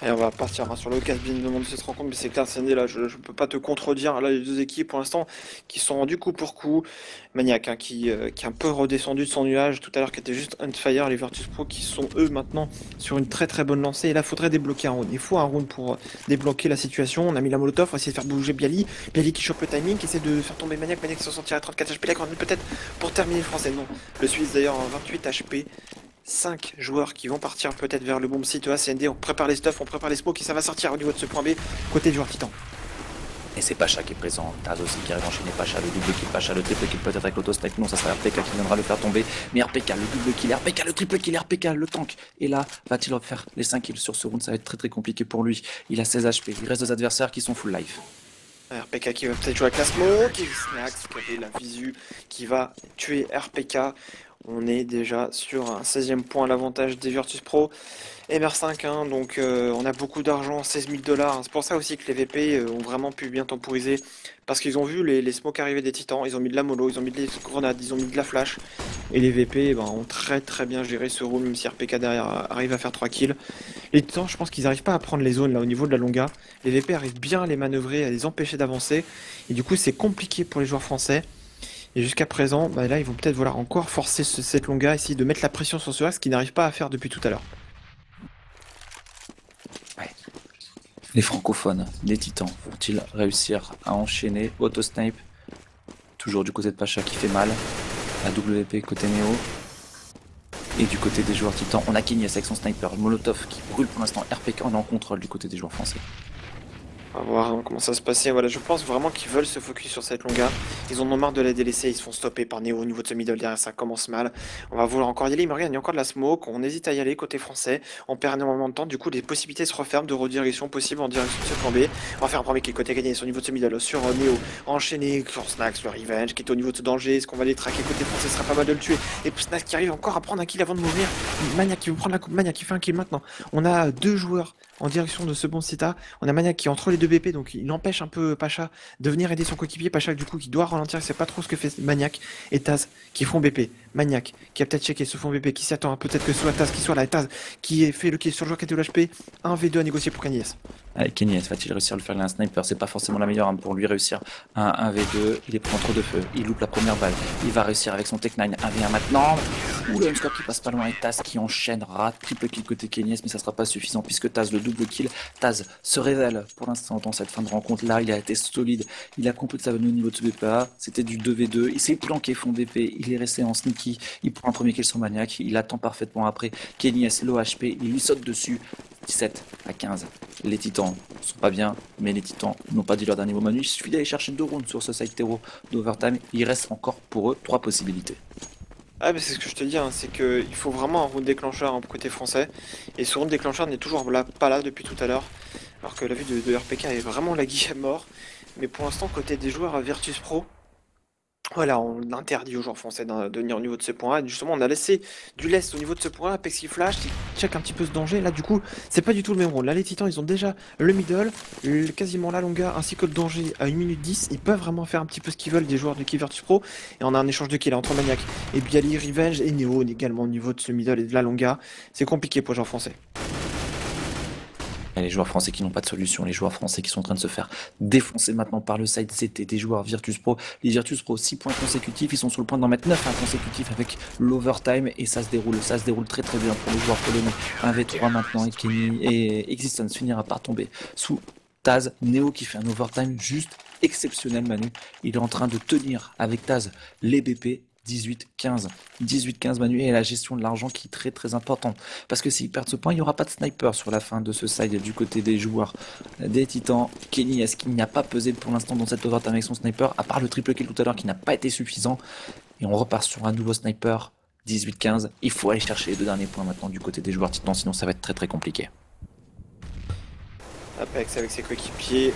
Et on va partir sur le casse bien de cette rencontre, mais c'est clair, Sandy, là, je peux pas te contredire. Là, les deux équipes, pour l'instant, qui sont rendues coup pour coup. Maniac, hein, qui est un peu redescendu de son nuage tout à l'heure, qui était juste on fire. Les Virtus Pro qui sont, eux, maintenant, sur une très très bonne lancée. Et là, il faudrait débloquer un round. Il faut un round pour débloquer la situation. On a mis la Molotov, on va essayer de faire bouger Bialy. Bialy qui chope le timing, qui essaie de faire tomber Maniac. Maniac qui s'en sortira à 34 HP. La grande peut-être pour terminer le français. Non, le Suisse d'ailleurs, 28 HP. 5 joueurs qui vont partir peut-être vers le bomb site ACND. On prépare les stuff, on prépare les smokes et ça va sortir au niveau de ce point B côté du joueur Titan. Et c'est Pacha qui est présent, Taz aussi qui arrive à enchaîner Pacha, le double kill Pacha, le triple kill peut-être avec l'autosnipe, non ça sera RPK qui viendra le faire tomber, mais RPK, le double kill, RPK, le triple kill, RPK, le tank, et là, va-t-il refaire les 5 kills sur ce round, ça va être très très compliqué pour lui, il a 16 HP, il reste deux adversaires qui sont full life. RPK qui va peut-être jouer avec la smoke, et Snax qui avait la visu, qui va tuer RPK. On est déjà sur un 16e point à l'avantage des Virtus Pro. MR5, hein, donc on a beaucoup d'argent, 16 000 $. C'est pour ça aussi que les VP ont vraiment pu bien temporiser. Parce qu'ils ont vu les smokes arriver des Titans, ils ont mis de la mollo, ils ont mis des grenades, ils ont mis de la flash. Et les VP ont très très bien géré ce rôle, même si RPK derrière arrive à faire 3 kills. Les Titans, je pense qu'ils n'arrivent pas à prendre les zones là au niveau de la longa. Les VP arrivent bien à les manœuvrer, à les empêcher d'avancer. Et du coup c'est compliqué pour les joueurs français. Et jusqu'à présent, là ils vont peut-être vouloir encore forcer cette longa, essayer de mettre la pression sur ce axe, qu'ils n'arrivent pas à faire depuis tout à l'heure. Ouais. Les francophones, les Titans, vont-ils réussir à enchaîner autosnipe? Toujours du côté de Pacha qui fait mal. La WP côté Néo. Et du côté des joueurs Titans, on a Kenyes avec son sniper, Molotov qui brûle pour l'instant, RPK on est en contrôle du côté des joueurs français. On va voir comment ça se passer. Voilà, je pense vraiment qu'ils veulent se focus sur cette longa. Ils en ont marre de la délaisser. Ils se font stopper par Neo au niveau de ce middle derrière. Ça commence mal. On va vouloir encore y aller. Mais regarde, il y a encore de la smoke. On hésite à y aller côté français. On perd énormément de temps. Du coup, les possibilités se referment de redirection possible en direction de ce plan B. On va faire un premier kill côté gagné sur le niveau de ce middle sur Neo. Enchaîné sur Snax, le revenge qui est au niveau de ce danger. Est-ce qu'on va les traquer côté français? Ce sera pas mal de le tuer. Et Snax qui arrive encore à prendre un kill avant de mourir. Maniac qui veut prendre la coupe. Maniac qui fait un kill maintenant. On a deux joueurs en direction de ce bon Sita. On a Maniac qui est entre les deux BP, donc il empêche un peu Pacha de venir aider son coéquipier. Pacha du coup qui doit ralentir, c'est pas trop ce que fait Maniac et Taz qui font BP. Maniac qui a peut-être checké ce fond BP, qui s'attend peut-être que ce soit Taz qui soit là. Et Taz qui fait le kill sur le joueur qui était au HP. 1v2 à négocier pour Kenyes. Allez, Kenyes va-t-il réussir à le faire? Il a un sniper, c'est pas forcément la meilleure arme pour lui réussir un 1v2. Il est pris entre deux feux, il loupe la première balle. Il va réussir avec son Tech 9 1v1 maintenant. Ouh, le score qui passe pas loin et Taz qui enchaînera. Triple kill côté Kenyes, mais ça sera pas suffisant puisque Taz le double kill. Taz se révèle pour l'instant dans cette fin de rencontre là. Il a été solide, il a compris sa venue au niveau de ce BPA. C'était du 2v2. Il s'est planqué fond BP, il est resté en sneaky. Il prend un premier kill sur Maniac, il attend parfaitement après. Kenyes, low HP, il lui saute dessus. 17 à 15. Les Titans sont pas bien, mais les Titans n'ont pas dit leur dernier mot Manu. Il suffit d'aller chercher 2 rounds sur ce side terreau d'overtime. Il reste encore pour eux 3 possibilités. Ah, mais c'est ce que je te dis, hein, c'est qu'il faut vraiment un round déclencheur côté français. Et ce round déclencheur n'est toujours pas là depuis tout à l'heure. Alors que la vue de RPK est vraiment laguée à mort. Mais pour l'instant, côté des joueurs à Virtus Pro, voilà, on interdit aux joueurs français de venir au niveau de ce point-là. Justement, on a laissé du lest au niveau de ce point-là. Apex qui flash, qui check un petit peu ce danger. Là, du coup, c'est pas du tout le même rôle. Là, les Titans, ils ont déjà le middle, quasiment la longa, ainsi que le danger à 1 minute 10. Ils peuvent vraiment faire un petit peu ce qu'ils veulent des joueurs de Virtus Pro. Et on a un échange de kills entre Maniac et Bialy, Revenge et Neo également au niveau de ce middle et de la longa. C'est compliqué pour les joueurs français. Et les joueurs français qui n'ont pas de solution, les joueurs français qui sont en train de se faire défoncer maintenant par le side CT des joueurs Virtus Pro. Les Virtus Pro, 6 points consécutifs, ils sont sur le point d'en mettre 9 consécutifs avec l'overtime et ça se déroule très très bien pour les joueurs polonais. 1v3 maintenant et Kenny et Existence finira par tomber sous Taz. Neo qui fait un overtime juste exceptionnel Manu. Il est en train de tenir avec Taz les BP. 18-15 Manu et la gestion de l'argent qui est très très importante parce que s'ils perdent ce point il n'y aura pas de sniper sur la fin de ce side du côté des joueurs des Titans. Kenny, est-ce qu'il n'y a pas pesé pour l'instant dans cette overtime avec son sniper à part le triple kill tout à l'heure qui n'a pas été suffisant et on repart sur un nouveau sniper. 18-15, il faut aller chercher les 2 derniers points maintenant du côté des joueurs Titans sinon ça va être très très compliqué. Apex avec ses coéquipiers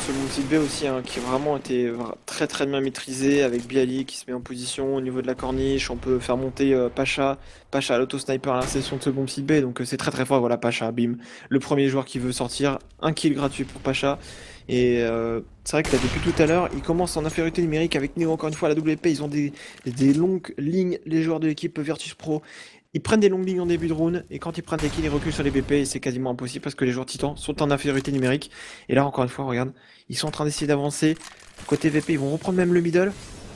ce bon site B aussi, hein, qui vraiment été très très bien maîtrisé avec Bialy qui se met en position au niveau de la corniche. On peut faire monter Pacha. Pacha, l'auto-sniper à l'insertion de ce bon site B. Donc c'est très très fort. Voilà, Pacha, bim. Le premier joueur qui veut sortir. Un kill gratuit pour Pacha. Et c'est vrai que là, depuis tout à l'heure, ils commencent en infériorité numérique avec Neo encore une fois à la WP. Ils ont des longues lignes, les joueurs de l'équipe Virtus Pro. Ils prennent des longues lignes en début de round et quand ils prennent des kills, ils reculent sur les BP et c'est quasiment impossible parce que les joueurs titans sont en infériorité numérique. Et là, encore une fois, regarde, ils sont en train d'essayer d'avancer. Côté VP, ils vont reprendre même le middle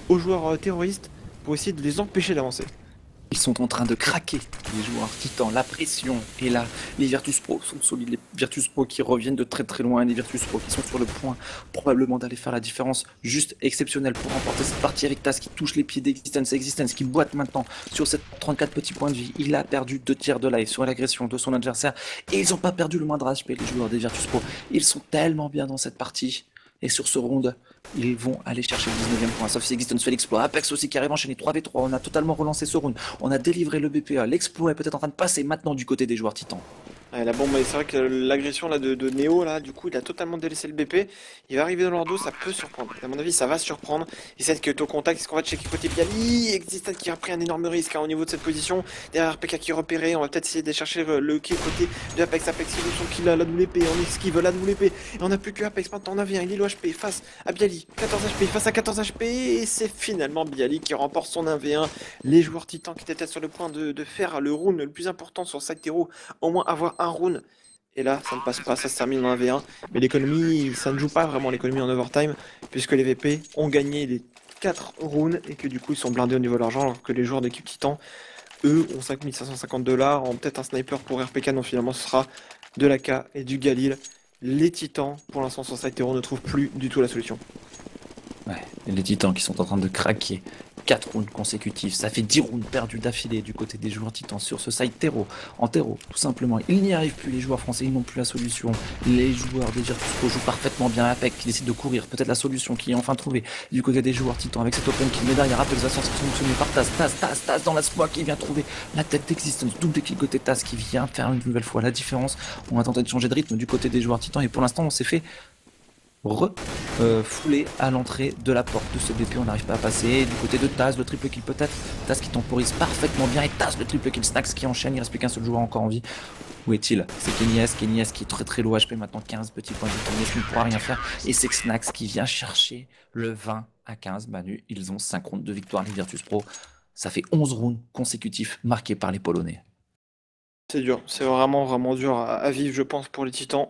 aux joueurs terroristes pour essayer de les empêcher d'avancer. Ils sont en train de craquer, les joueurs titans, la pression est là. Les Virtus Pro sont solides, les Virtus Pro qui reviennent de très très loin, les Virtus Pro qui sont sur le point probablement d'aller faire la différence juste exceptionnelle pour remporter cette partie avec Taz qui touche les pieds d'Existence. Existence qui boite maintenant sur cette 34 petits points de vie. Il a perdu 2 tiers de life sur l'agression de son adversaire et ils n'ont pas perdu le moindre HP, les joueurs des Virtus Pro. Ils sont tellement bien dans cette partie. Et sur ce round, ils vont aller chercher le 19e point. Sauf si Existence fait l'exploit. Apex aussi qui arrive enchaîné 3v3. On a totalement relancé ce round. On a délivré le BPA. L'exploit est peut-être en train de passer maintenant du côté des joueurs titans. Ouais, la bombe, c'est vrai que l'agression là de Neo là, du coup, il a totalement délaissé le BP. Il va arriver dans leur dos, ça peut surprendre. À mon avis, ça va surprendre. Et c'est que au contact, est-ce qu'on va checker côté Bialy? Existent qui a pris un énorme risque hein, au niveau de cette position. Derrière RPK qui est repéré, on va peut-être essayer de chercher le kill côté de Apex. Apex qui veut son kill à la WP, on esquive la WP. Et on n'a plus que Apex maintenant, on a un il est low HP face à Bialy. 14 HP face à 14 HP. Et c'est finalement Bialy qui remporte son 1v1. Les joueurs titans qui étaient peut-être sur le point de faire le round le plus important sur Sactero, au moins avoir un round. Et là, ça ne passe pas, ça se termine en 1v1. Mais l'économie, ça ne joue pas vraiment l'économie en overtime, puisque les VP ont gagné les 4 rounds et que du coup, ils sont blindés au niveau de l'argent, alors que les joueurs d'équipe Titan, eux, ont 5550 $, ont peut-être un sniper pour RPK, non, finalement, ce sera de l'AK et du Galil. Les Titans, pour l'instant, sur Site Hero, ne trouvent plus du tout la solution. Ouais, et les titans qui sont en train de craquer. 4 rounds consécutifs, ça fait 10 rounds perdus d'affilée du côté des joueurs titans sur ce side terreau. En terreau, tout simplement. Il n'y arrive plus, les joueurs français, ils n'ont plus la solution. Les joueurs des Virtus Pro jouent parfaitement bien Apex, qui décide de courir. Peut-être la solution qui est enfin trouvée du côté des joueurs titans avec cet open kill. Mais derrière, Apex va s'en sanctionner par Taz. Taz dans la smoke qui vient trouver la tête d'Existence. Double kill côté Taz qui vient faire une nouvelle fois la différence. On va tenter de changer de rythme du côté des joueurs titans et pour l'instant, on s'est fait foulé à l'entrée de la porte de ce BP, on n'arrive pas à passer. Du côté de Taz, le triple kill peut-être. Taz qui temporise parfaitement bien et Taz le triple kill. Snax qui enchaîne, il reste plus qu'un seul joueur encore en vie. Où est-il? C'est Kenny S qui est très très low HP maintenant, 15 petits points de vie. Kenny S ne pourra rien faire. Et c'est Snax qui vient chercher le 20-15. Manu, ils ont 5 rounds de victoire, les Virtus Pro. Ça fait 11 rounds consécutifs marqués par les Polonais. C'est dur, c'est vraiment vraiment dur à vivre, je pense, pour les Titans.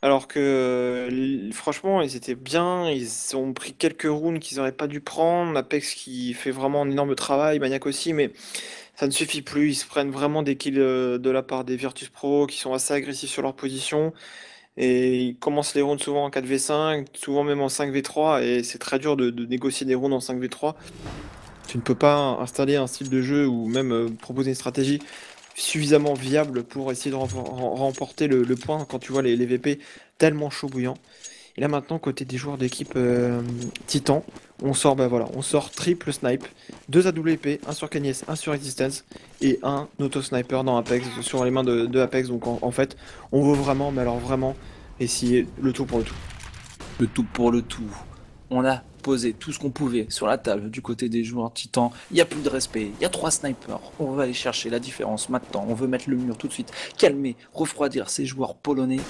Alors que franchement, ils étaient bien, ils ont pris quelques rounds qu'ils n'auraient pas dû prendre. Apex qui fait vraiment un énorme travail, Maniac aussi, mais ça ne suffit plus. Ils se prennent vraiment des kills de la part des Virtus Pro qui sont assez agressifs sur leur position. Et ils commencent les rounds souvent en 4v5, souvent même en 5v3, et c'est très dur de négocier des rounds en 5v3. Tu ne peux pas installer un style de jeu ou même proposer une stratégie suffisamment viable pour essayer de remporter le point quand tu vois les VP tellement chaud bouillant. Et là maintenant côté des joueurs d'équipe Titan, on sort voilà, on sort triple snipe, 2 AWP, un sur Kanyes, un sur Existence et un auto sniper dans Apex sur les mains de Apex. Donc en fait, on veut vraiment, mais alors vraiment essayer le tout pour le tout. Le tout pour le tout. On a posé tout ce qu'on pouvait sur la table du côté des joueurs titans. Il n'y a plus de respect, il y a 3 snipers. On va aller chercher la différence maintenant. On veut mettre le mur tout de suite, calmer, refroidir ces joueurs polonais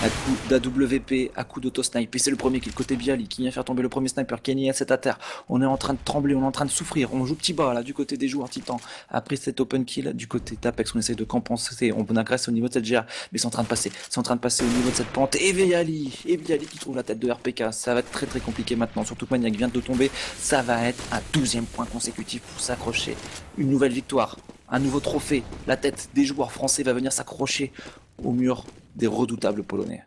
à coup d'AWP, à coup d'auto-snipe. Et c'est le premier qui est le côté Bialy qui vient faire tomber le premier sniper. Kenny est à terre. On est en train de trembler, on est en train de souffrir. On joue petit bas là du côté des joueurs titans. Après cet open kill, du côté d'Apex, on essaie de compenser. On agresse au niveau de cette GR, mais c'est en train de passer. C'est en train de passer au niveau de cette pente. Et Bialy qui trouve la tête de RPK. Ça va être très très compliqué maintenant, surtout que Maniac vient de tomber. Ça va être un 12e point consécutif pour s'accrocher. Une nouvelle victoire, un nouveau trophée. La tête des joueurs français va venir s'accrocher au mur des redoutables polonais.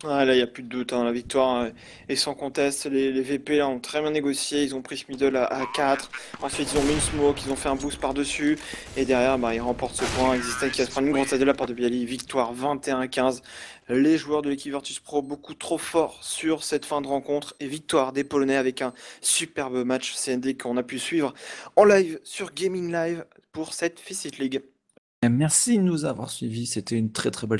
Ah, là, il n'y a plus de doute, hein, la victoire est sans conteste. Les VP là, ont très bien négocié. Ils ont pris ce middle à 4. Ensuite, ils ont mis une smoke. Ils ont fait un boost par-dessus. Et derrière, bah, ils remportent ce point. Existent qui va se prendre une grosse tête de la part de Bialy. Victoire 21-15. Les joueurs de l'équipe Virtus Pro beaucoup trop forts sur cette fin de rencontre. Et victoire des Polonais avec un superbe match CND qu'on a pu suivre en live sur Gaming Live pour cette Faceit League. Merci de nous avoir suivis. C'était une très très belle